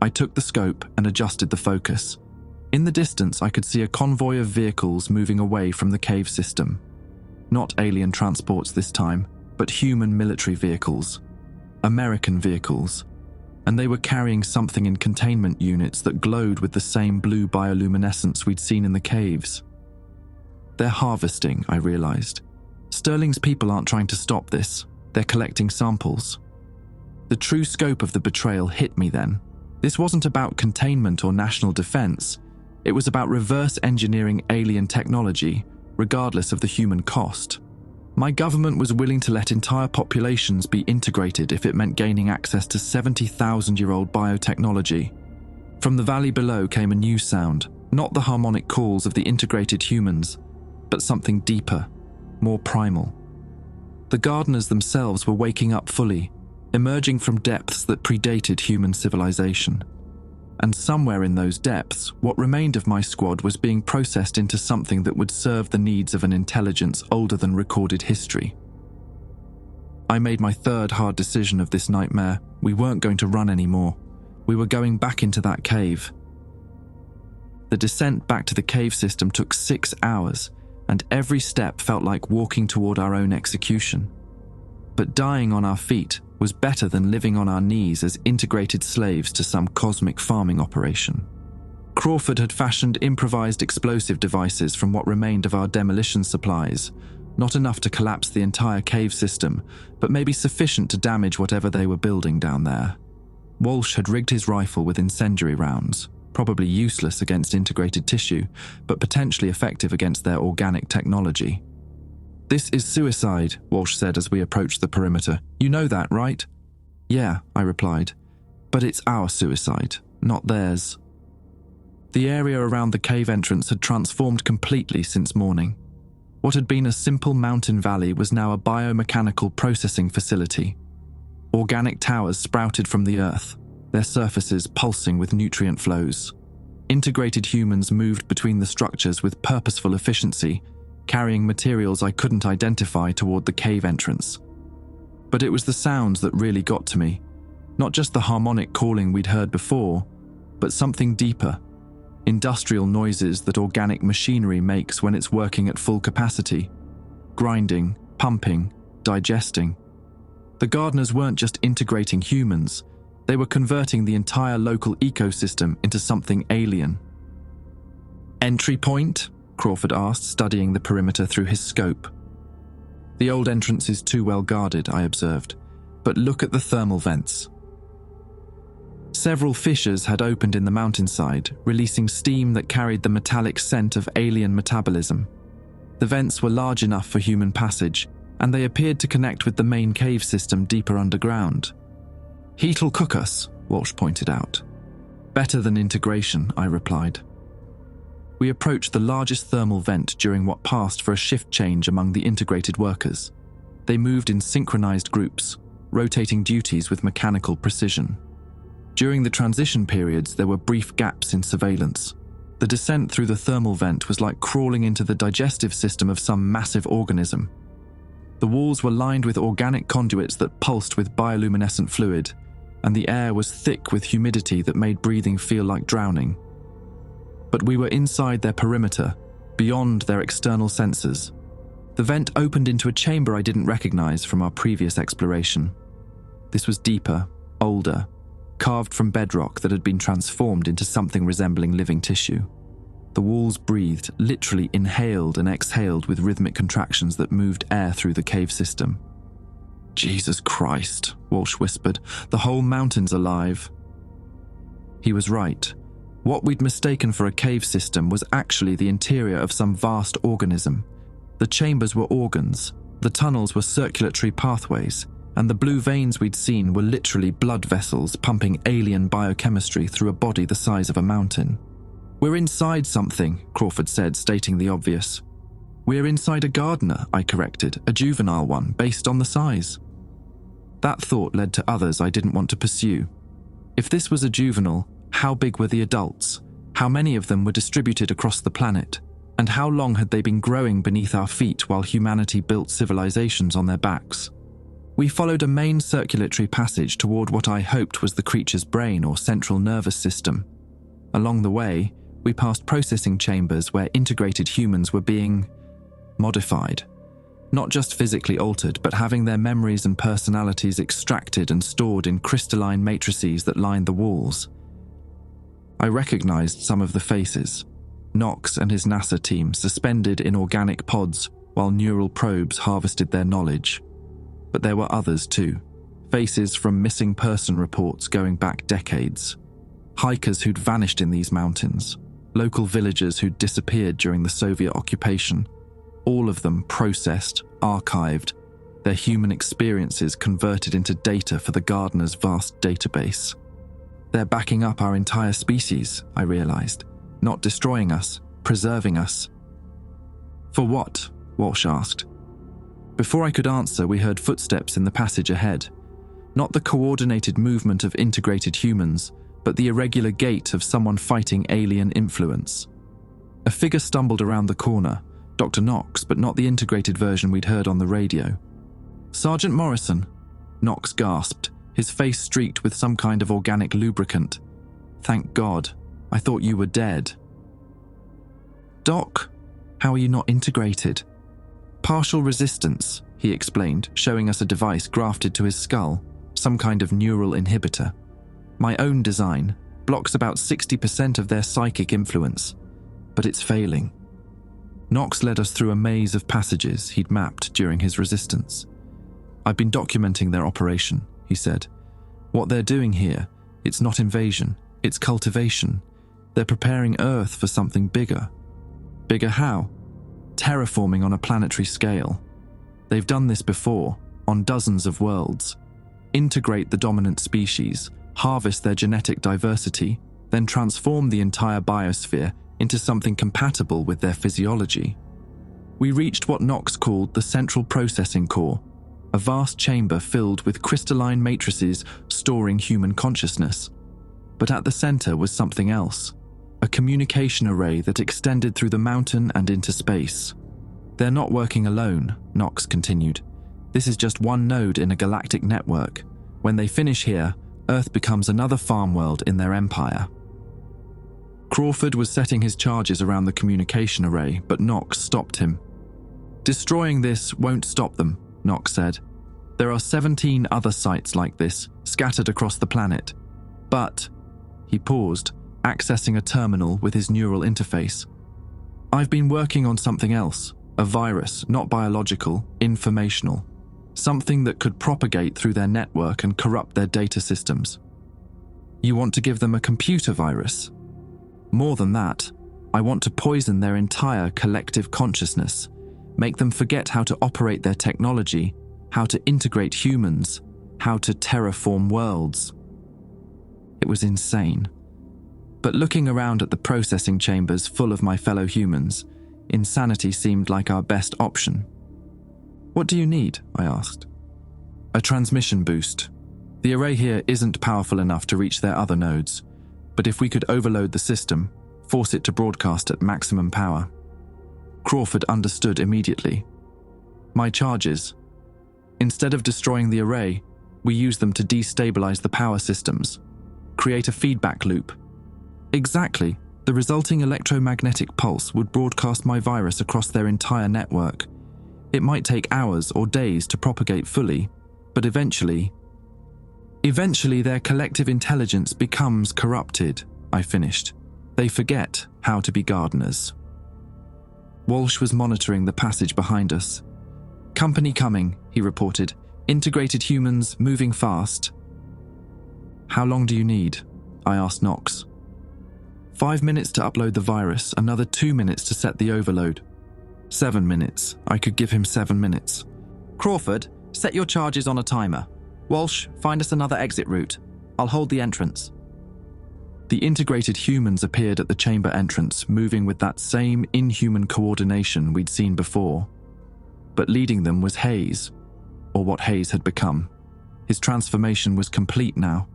I took the scope and adjusted the focus. In the distance, I could see a convoy of vehicles moving away from the cave system. Not alien transports this time, but human military vehicles. American vehicles. And they were carrying something in containment units that glowed with the same blue bioluminescence we'd seen in the caves. "They're harvesting," I realized. "Sterling's people aren't trying to stop this. They're collecting samples." The true scope of the betrayal hit me then. This wasn't about containment or national defense. It was about reverse engineering alien technology, regardless of the human cost. My government was willing to let entire populations be integrated if it meant gaining access to 70,000-year-old biotechnology. From the valley below came a new sound, not the harmonic calls of the integrated humans, but something deeper, more primal. The gardeners themselves were waking up fully, emerging from depths that predated human civilization. And somewhere in those depths, what remained of my squad was being processed into something that would serve the needs of an intelligence older than recorded history. I made my third hard decision of this nightmare. We weren't going to run anymore. We were going back into that cave. The descent back to the cave system took 6 hours, and every step felt like walking toward our own execution. But dying on our feet was better than living on our knees as integrated slaves to some cosmic farming operation. Crawford had fashioned improvised explosive devices from what remained of our demolition supplies, not enough to collapse the entire cave system, but maybe sufficient to damage whatever they were building down there. Walsh had rigged his rifle with incendiary rounds, probably useless against integrated tissue, but potentially effective against their organic technology. "This is suicide," Walsh said as we approached the perimeter. "You know that, right?" "Yeah," I replied. "But it's our suicide, not theirs." The area around the cave entrance had transformed completely since morning. What had been a simple mountain valley was now a biomechanical processing facility. Organic towers sprouted from the earth, their surfaces pulsing with nutrient flows. Integrated humans moved between the structures with purposeful efficiency, carrying materials I couldn't identify toward the cave entrance. But it was the sounds that really got to me. Not just the harmonic calling we'd heard before, but something deeper. Industrial noises that organic machinery makes when it's working at full capacity. Grinding, pumping, digesting. The gardeners weren't just integrating humans, they were converting the entire local ecosystem into something alien. "Entry point?" Crawford asked, studying the perimeter through his scope. "The old entrance is too well guarded," I observed, "but look at the thermal vents." Several fissures had opened in the mountainside, releasing steam that carried the metallic scent of alien metabolism. The vents were large enough for human passage, and they appeared to connect with the main cave system deeper underground. "Heat'll cook us," Walsh pointed out. "Better than integration," I replied. We approached the largest thermal vent during what passed for a shift change among the integrated workers. They moved in synchronized groups, rotating duties with mechanical precision. During the transition periods, there were brief gaps in surveillance. The descent through the thermal vent was like crawling into the digestive system of some massive organism. The walls were lined with organic conduits that pulsed with bioluminescent fluid, and the air was thick with humidity that made breathing feel like drowning. But we were inside their perimeter, beyond their external sensors. The vent opened into a chamber I didn't recognize from our previous exploration. This was deeper, older, carved from bedrock that had been transformed into something resembling living tissue. The walls breathed, literally inhaled and exhaled with rhythmic contractions that moved air through the cave system. "Jesus Christ," Walsh whispered, "the whole mountain's alive." He was right. What we'd mistaken for a cave system was actually the interior of some vast organism. The chambers were organs, the tunnels were circulatory pathways, and the blue veins we'd seen were literally blood vessels pumping alien biochemistry through a body the size of a mountain. "We're inside something," Crawford said, stating the obvious. "We're inside a gardener," I corrected, "a juvenile one, based on the size." That thought led to others I didn't want to pursue. If this was a juvenile, how big were the adults? How many of them were distributed across the planet? And how long had they been growing beneath our feet while humanity built civilizations on their backs? We followed a main circulatory passage toward what I hoped was the creature's brain or central nervous system. Along the way, we passed processing chambers where integrated humans were being modified. Not just physically altered, but having their memories and personalities extracted and stored in crystalline matrices that lined the walls. I recognized some of the faces. Knox and his NASA team suspended in organic pods while neural probes harvested their knowledge. But there were others too. Faces from missing person reports going back decades. Hikers who'd vanished in these mountains. Local villagers who'd disappeared during the Soviet occupation. All of them processed, archived, their human experiences converted into data for the gardener's vast database. They're backing up our entire species, I realized. Not destroying us, preserving us. "For what?" Walsh asked. Before I could answer, we heard footsteps in the passage ahead. Not the coordinated movement of integrated humans, but the irregular gait of someone fighting alien influence. A figure stumbled around the corner, Dr. Knox, but not the integrated version we'd heard on the radio. "Sergeant Morrison," Knox gasped, his face streaked with some kind of organic lubricant. "Thank God. I thought you were dead." "Doc, how are you not integrated?" "Partial resistance," he explained, showing us a device grafted to his skull, some kind of neural inhibitor. "My own design, blocks about 60% of their psychic influence, but it's failing." Knox led us through a maze of passages he'd mapped during his resistance. "I've been documenting their operation," he said. "What they're doing here, it's not invasion, it's cultivation. They're preparing Earth for something bigger." "Bigger how?" "Terraforming on a planetary scale. They've done this before, on dozens of worlds. Integrate the dominant species, harvest their genetic diversity, then transform the entire biosphere into something compatible with their physiology." We reached what Knox called the Central Processing Core, a vast chamber filled with crystalline matrices storing human consciousness. But at the center was something else, a communication array that extended through the mountain and into space. "They're not working alone," Knox continued. "This is just one node in a galactic network. When they finish here, Earth becomes another farm world in their empire." Crawford was setting his charges around the communication array, but Knox stopped him. "Destroying this won't stop them," Knox said. "There are 17 other sites like this, scattered across the planet. But," he paused, accessing a terminal with his neural interface, "I've been working on something else, a virus, not biological, informational. Something that could propagate through their network and corrupt their data systems." "You want to give them a computer virus?" "More than that, I want to poison their entire collective consciousness, make them forget how to operate their technology, how to integrate humans, how to terraform worlds." It was insane. But looking around at the processing chambers full of my fellow humans, insanity seemed like our best option. "What do you need?" I asked. "A transmission boost. The array here isn't powerful enough to reach their other nodes, but if we could overload the system, force it to broadcast at maximum power." Crawford understood immediately. "My charges, Instead of destroying the array, we use them to destabilize the power systems, create a feedback loop. Exactly, the resulting electromagnetic pulse would broadcast my virus across their entire network. It might take hours or days to propagate fully, but eventually their collective intelligence becomes corrupted, I finished. They forget how to be gardeners. Walsh was monitoring the passage behind us. "Company coming," he reported. "Integrated humans moving fast." "How long do you need?" I asked Knox. 5 minutes to upload the virus, another 2 minutes to set the overload. 7 minutes. I could give him 7 minutes. "Crawford, set your charges on a timer. Walsh, find us another exit route. I'll hold the entrance." The integrated humans appeared at the chamber entrance, moving with that same inhuman coordination we'd seen before. But leading them was Hayes, or what Hayes had become. His transformation was complete now.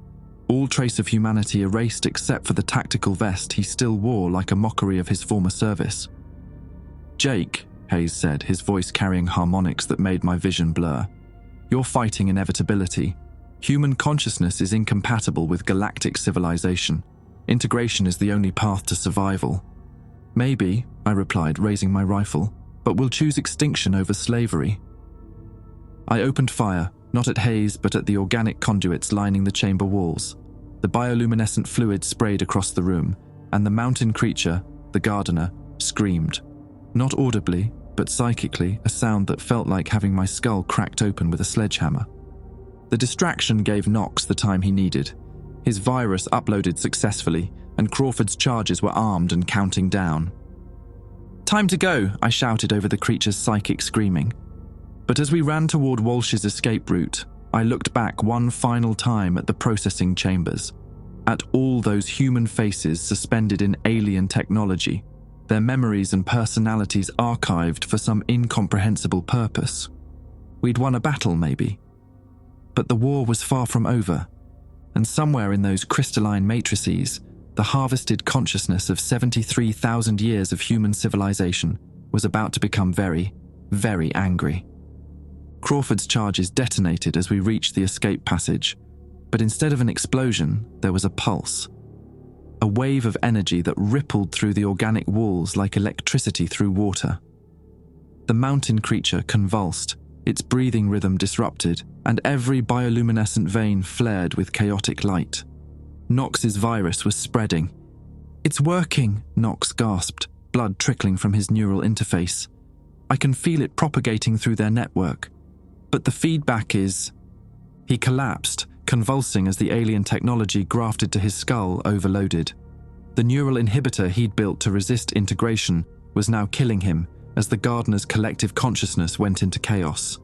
All trace of humanity erased except for the tactical vest he still wore like a mockery of his former service. "Jake," Hayes said, his voice carrying harmonics that made my vision blur. "You're fighting inevitability. Human consciousness is incompatible with galactic civilization. Integration is the only path to survival." "Maybe," I replied, raising my rifle, "but we'll choose extinction over slavery." I opened fire, not at Hayes but at the organic conduits lining the chamber walls. The bioluminescent fluid sprayed across the room, and the mountain creature, the gardener, screamed. Not audibly, but psychically, a sound that felt like having my skull cracked open with a sledgehammer. The distraction gave Knox the time he needed. His virus uploaded successfully, and Crawford's charges were armed and counting down. "Time to go," I shouted over the creature's psychic screaming. But as we ran toward Walsh's escape route, I looked back one final time at the processing chambers, at all those human faces suspended in alien technology, their memories and personalities archived for some incomprehensible purpose. We'd won a battle, maybe. But the war was far from over, and somewhere in those crystalline matrices, the harvested consciousness of 73,000 years of human civilization was about to become very, very angry. Crawford's charges detonated as we reached the escape passage, but instead of an explosion, there was a pulse. A wave of energy that rippled through the organic walls like electricity through water. The mountain creature convulsed, its breathing rhythm disrupted, and every bioluminescent vein flared with chaotic light. Knox's virus was spreading. "It's working," Knox gasped, blood trickling from his neural interface. "I can feel it propagating through their network. But the feedback is..." He collapsed, convulsing as the alien technology grafted to his skull overloaded. The neural inhibitor he'd built to resist integration was now killing him as the gardener's collective consciousness went into chaos.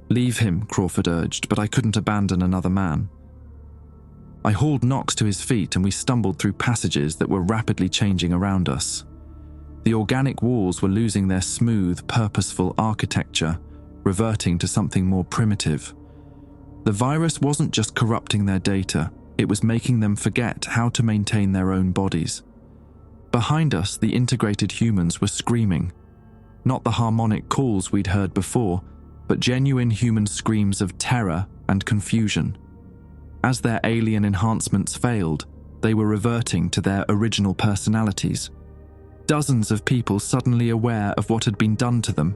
"Leave him," Crawford urged, but I couldn't abandon another man. I hauled Knox to his feet and we stumbled through passages that were rapidly changing around us. The organic walls were losing their smooth, purposeful architecture, reverting to something more primitive. The virus wasn't just corrupting their data, it was making them forget how to maintain their own bodies. Behind us, the integrated humans were screaming. Not the harmonic calls we'd heard before, but genuine human screams of terror and confusion. As their alien enhancements failed, they were reverting to their original personalities. Dozens of people suddenly aware of what had been done to them,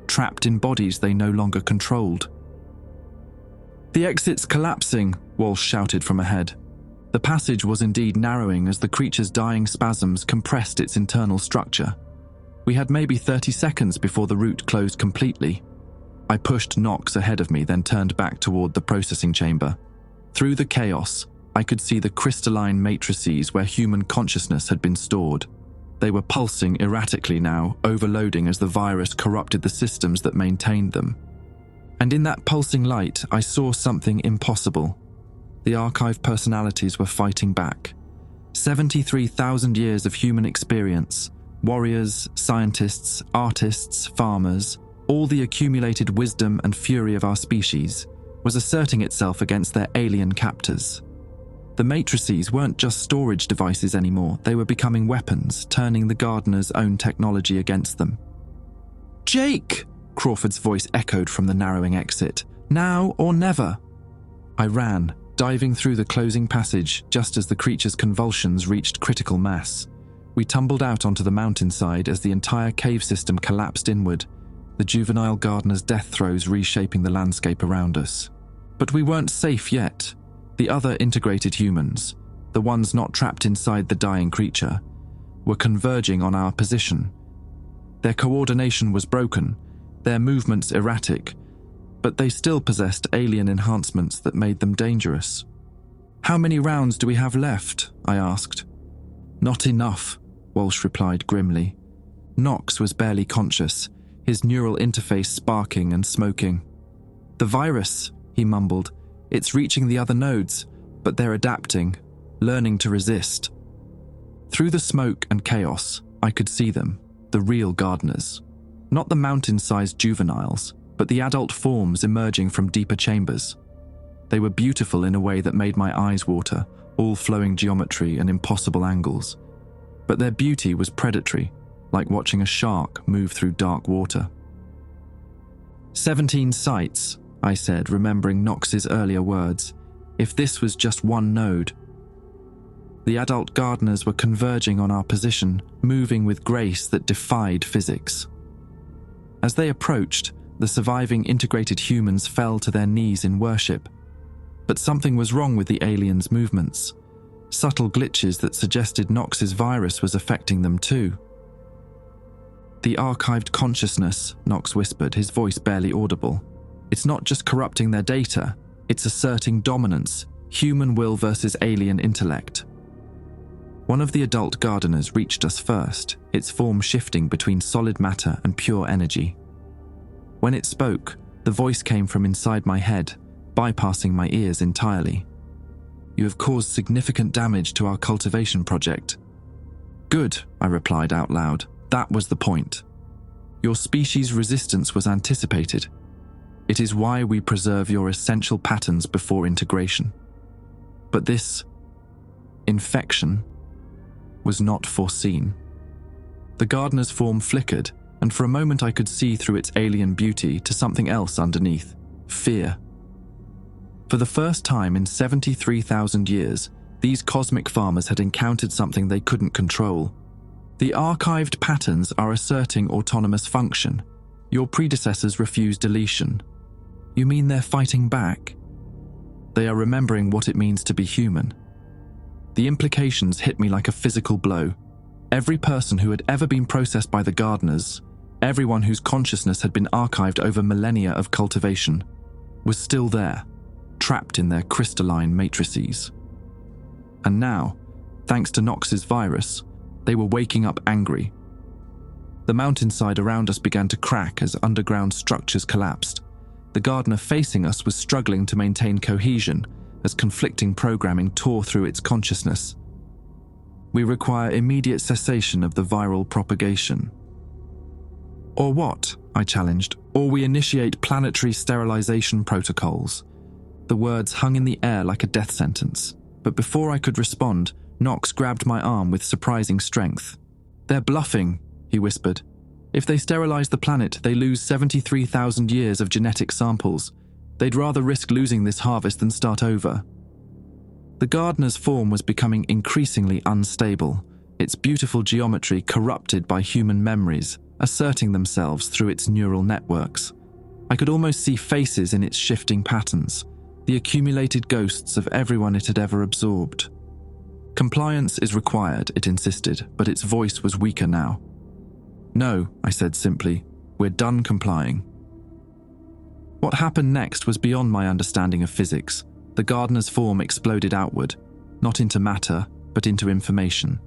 trapped in bodies they no longer controlled. "The exit's collapsing," Walsh shouted from ahead. The passage was indeed narrowing as the creature's dying spasms compressed its internal structure. We had maybe 30 seconds before the route closed completely. I pushed Knox ahead of me, then turned back toward the processing chamber. Through the chaos, I could see the crystalline matrices where human consciousness had been stored. They were pulsing erratically now, overloading as the virus corrupted the systems that maintained them. And in that pulsing light, I saw something impossible. The archive personalities were fighting back. 73,000 years of human experience, warriors, scientists, artists, farmers, all the accumulated wisdom and fury of our species, was asserting itself against their alien captors. The matrices weren't just storage devices anymore, they were becoming weapons, turning the gardener's own technology against them. "Jake!" Crawford's voice echoed from the narrowing exit. Now or never. I ran, diving through the closing passage just as the creature's convulsions reached critical mass. We tumbled out onto the mountainside as the entire cave system collapsed inward, the juvenile gardener's death throes reshaping the landscape around us. But we weren't safe yet. The other integrated humans, the ones not trapped inside the dying creature, were converging on our position. Their coordination was broken, their movements erratic, but they still possessed alien enhancements that made them dangerous. "How many rounds do we have left?" I asked. "Not enough," Walsh replied grimly. Knox was barely conscious, his neural interface sparking and smoking. "The virus," he mumbled. "It's reaching the other nodes, but they're adapting, learning to resist." Through the smoke and chaos, I could see them, the real gardeners. Not the mountain-sized juveniles, but the adult forms emerging from deeper chambers. They were beautiful in a way that made my eyes water, all flowing geometry and impossible angles. But their beauty was predatory, like watching a shark move through dark water. 17 sites, I said, remembering Knox's earlier words. If this was just one node. The adult gardeners were converging on our position, moving with grace that defied physics. As they approached, the surviving integrated humans fell to their knees in worship. But something was wrong with the aliens' movements. Subtle glitches that suggested Knox's virus was affecting them too. "The archived consciousness," Knox whispered, his voice barely audible. "It's not just corrupting their data, it's asserting dominance, human will versus alien intellect." One of the adult gardeners reached us first, its form shifting between solid matter and pure energy. When it spoke, the voice came from inside my head, bypassing my ears entirely. "You have caused significant damage to our cultivation project." "Good," I replied out loud. "That was the point. Your species' resistance was anticipated. It is why we preserve your essential patterns before integration. But this infection was not foreseen." The gardener's form flickered, and for a moment I could see through its alien beauty to something else underneath: fear. For the first time in 73,000 years, these cosmic farmers had encountered something they couldn't control. "The archived patterns are asserting autonomous function. Your predecessors refused deletion." "You mean they're fighting back?" "They are remembering what it means to be human." The implications hit me like a physical blow. Every person who had ever been processed by the gardeners, everyone whose consciousness had been archived over millennia of cultivation, was still there, trapped in their crystalline matrices. And now, thanks to Knox's virus, they were waking up angry. The mountainside around us began to crack as underground structures collapsed. The gardener facing us was struggling to maintain cohesion as conflicting programming tore through its consciousness. "We require immediate cessation of the viral propagation." "Or what?" I challenged. "Or we initiate planetary sterilization protocols." The words hung in the air like a death sentence, but before I could respond, Knox grabbed my arm with surprising strength. "They're bluffing," he whispered. "If they sterilize the planet, they lose 73,000 years of genetic samples. They'd rather risk losing this harvest than start over." The gardener's form was becoming increasingly unstable, its beautiful geometry corrupted by human memories, asserting themselves through its neural networks. I could almost see faces in its shifting patterns, the accumulated ghosts of everyone it had ever absorbed. "Compliance is required," it insisted, but its voice was weaker now. "No," I said simply, "we're done complying." What happened next was beyond my understanding of physics. The gardener's form exploded outward, not into matter, but into information.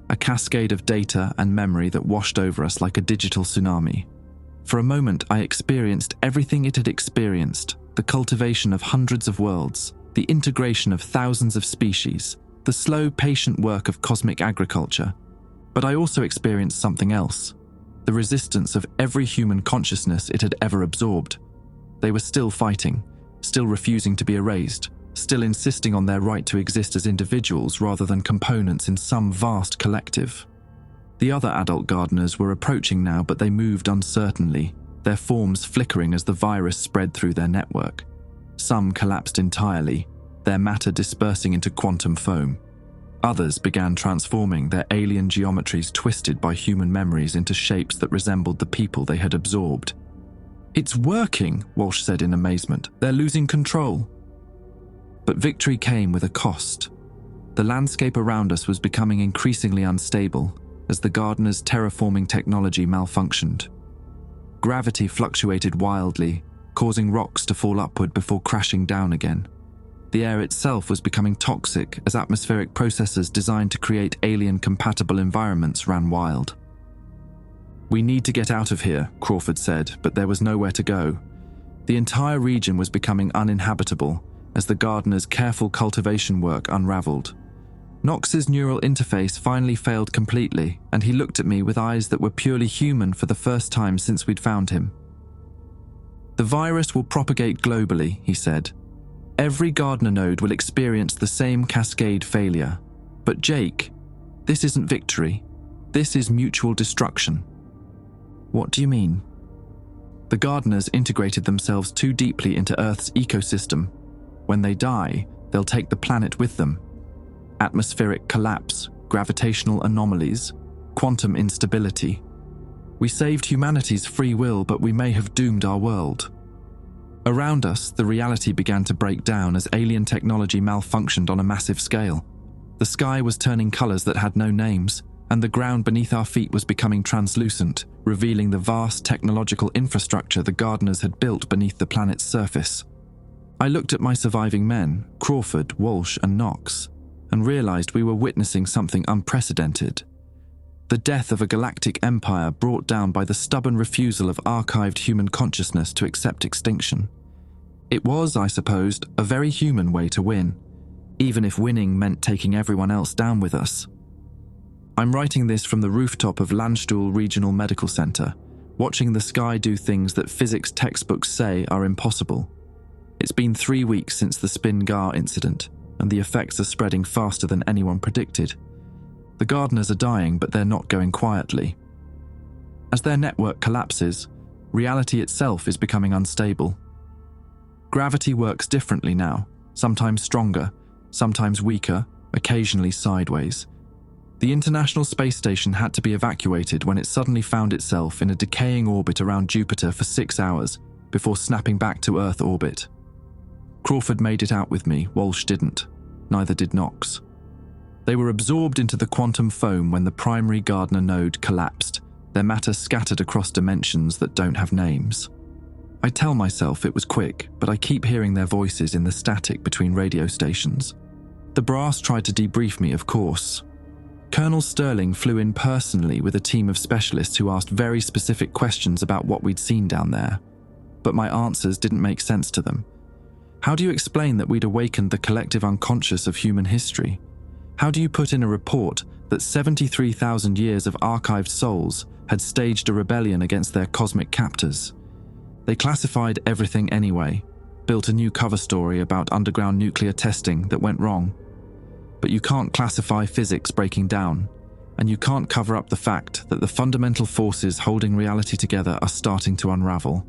A cascade of data and memory that washed over us like a digital tsunami. For a moment, I experienced everything it had experienced: the cultivation of hundreds of worlds, the integration of thousands of species, the slow, patient work of cosmic agriculture. But I also experienced something else: the resistance of every human consciousness it had ever absorbed. They were still fighting, still refusing to be erased, still insisting on their right to exist as individuals rather than components in some vast collective. The other adult gardeners were approaching now, but they moved uncertainly, their forms flickering as the virus spread through their network. Some collapsed entirely, their matter dispersing into quantum foam. Others began transforming, their alien geometries twisted by human memories into shapes that resembled the people they had absorbed. "It's working," Walsh said in amazement. "They're losing control." But victory came with a cost. The landscape around us was becoming increasingly unstable as the gardener's terraforming technology malfunctioned. Gravity fluctuated wildly, causing rocks to fall upward before crashing down again. The air itself was becoming toxic as atmospheric processes designed to create alien-compatible environments ran wild. "We need to get out of here," Crawford said, but there was nowhere to go. The entire region was becoming uninhabitable as the gardener's careful cultivation work unraveled. Knox's neural interface finally failed completely, and he looked at me with eyes that were purely human for the first time since we'd found him. "The virus will propagate globally," he said. "Every gardener node will experience the same cascade failure. But Jake, this isn't victory. This is mutual destruction." "What do you mean?" "The gardeners integrated themselves too deeply into Earth's ecosystem. When they die, they'll take the planet with them. Atmospheric collapse, gravitational anomalies, quantum instability. We saved humanity's free will, but we may have doomed our world." Around us, the reality began to break down as alien technology malfunctioned on a massive scale. The sky was turning colors that had no names, and the ground beneath our feet was becoming translucent, revealing the vast technological infrastructure the gardeners had built beneath the planet's surface. I looked at my surviving men, Crawford, Walsh, and Knox, and realized we were witnessing something unprecedented. The death of a galactic empire brought down by the stubborn refusal of archived human consciousness to accept extinction. It was, I supposed, a very human way to win, even if winning meant taking everyone else down with us. I'm writing this from the rooftop of Landstuhl Regional Medical Center, watching the sky do things that physics textbooks say are impossible. It's been 3 weeks since the Spin-Gar incident, and the effects are spreading faster than anyone predicted. The gardeners are dying, but they're not going quietly. As their network collapses, reality itself is becoming unstable. Gravity works differently now, sometimes stronger, sometimes weaker, occasionally sideways. The International Space Station had to be evacuated when it suddenly found itself in a decaying orbit around Jupiter for 6 hours before snapping back to Earth orbit. Crawford made it out with me, Walsh didn't. Neither did Knox. They were absorbed into the quantum foam when the primary gardener node collapsed, their matter scattered across dimensions that don't have names. I tell myself it was quick, but I keep hearing their voices in the static between radio stations. The brass tried to debrief me, of course. Colonel Sterling flew in personally with a team of specialists who asked very specific questions about what we'd seen down there, but my answers didn't make sense to them. How do you explain that we'd awakened the collective unconscious of human history? How do you put in a report that 73,000 years of archived souls had staged a rebellion against their cosmic captors? They classified everything anyway, built a new cover story about underground nuclear testing that went wrong. But you can't classify physics breaking down, and you can't cover up the fact that the fundamental forces holding reality together are starting to unravel.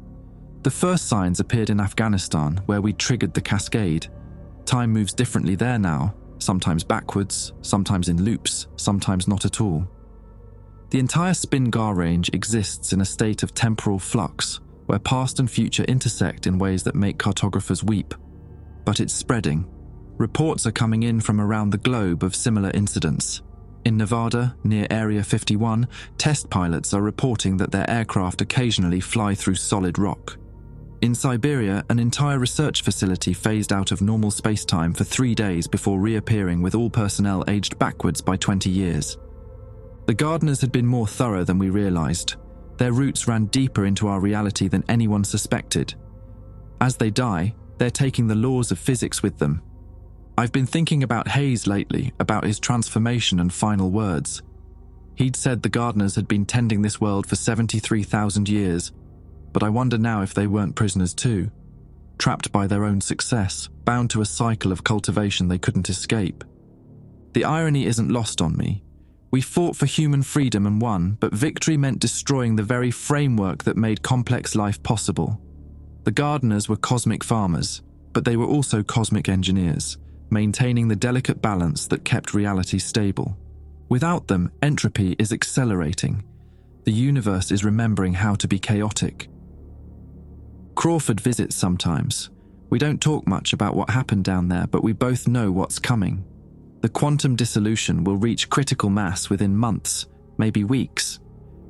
The first signs appeared in Afghanistan, where we triggered the cascade. Time moves differently there now, sometimes backwards, sometimes in loops, sometimes not at all. The entire Spin-Gar range exists in a state of temporal flux, where past and future intersect in ways that make cartographers weep. But it's spreading. Reports are coming in from around the globe of similar incidents. In Nevada, near Area 51, test pilots are reporting that their aircraft occasionally fly through solid rock. In Siberia, an entire research facility phased out of normal space-time for 3 days before reappearing with all personnel aged backwards by 20 years. The gardeners had been more thorough than we realized. Their roots ran deeper into our reality than anyone suspected. As they die, they're taking the laws of physics with them. I've been thinking about Hayes lately, about his transformation and final words. He'd said the gardeners had been tending this world for 73,000 years, but I wonder now if they weren't prisoners too, trapped by their own success, bound to a cycle of cultivation they couldn't escape. The irony isn't lost on me. We fought for human freedom and won, but victory meant destroying the very framework that made complex life possible. The gardeners were cosmic farmers, but they were also cosmic engineers, maintaining the delicate balance that kept reality stable. Without them, entropy is accelerating. The universe is remembering how to be chaotic. Crawford visits sometimes. We don't talk much about what happened down there, but we both know what's coming. The quantum dissolution will reach critical mass within months, maybe weeks.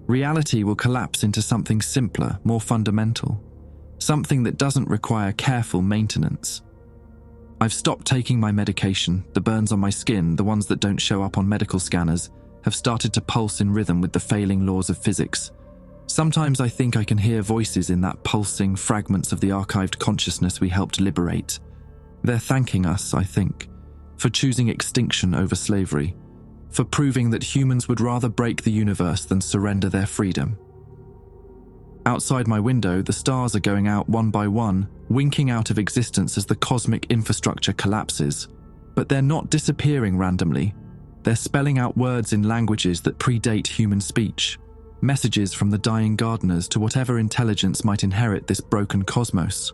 Reality will collapse into something simpler, more fundamental. Something that doesn't require careful maintenance. I've stopped taking my medication. The burns on my skin, the ones that don't show up on medical scanners, have started to pulse in rhythm with the failing laws of physics. Sometimes I think I can hear voices in that pulsing fragments of the archived consciousness we helped liberate. They're thanking us, I think, for choosing extinction over slavery, for proving that humans would rather break the universe than surrender their freedom. Outside my window, the stars are going out one by one, winking out of existence as the cosmic infrastructure collapses. But they're not disappearing randomly. They're spelling out words in languages that predate human speech. Messages from the dying gardeners to whatever intelligence might inherit this broken cosmos.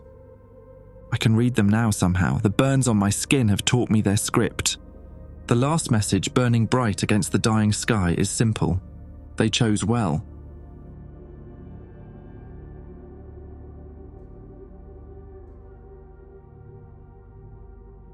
I can read them now somehow. The burns on my skin have taught me their script. The last message, burning bright against the dying sky, is simple. They chose well.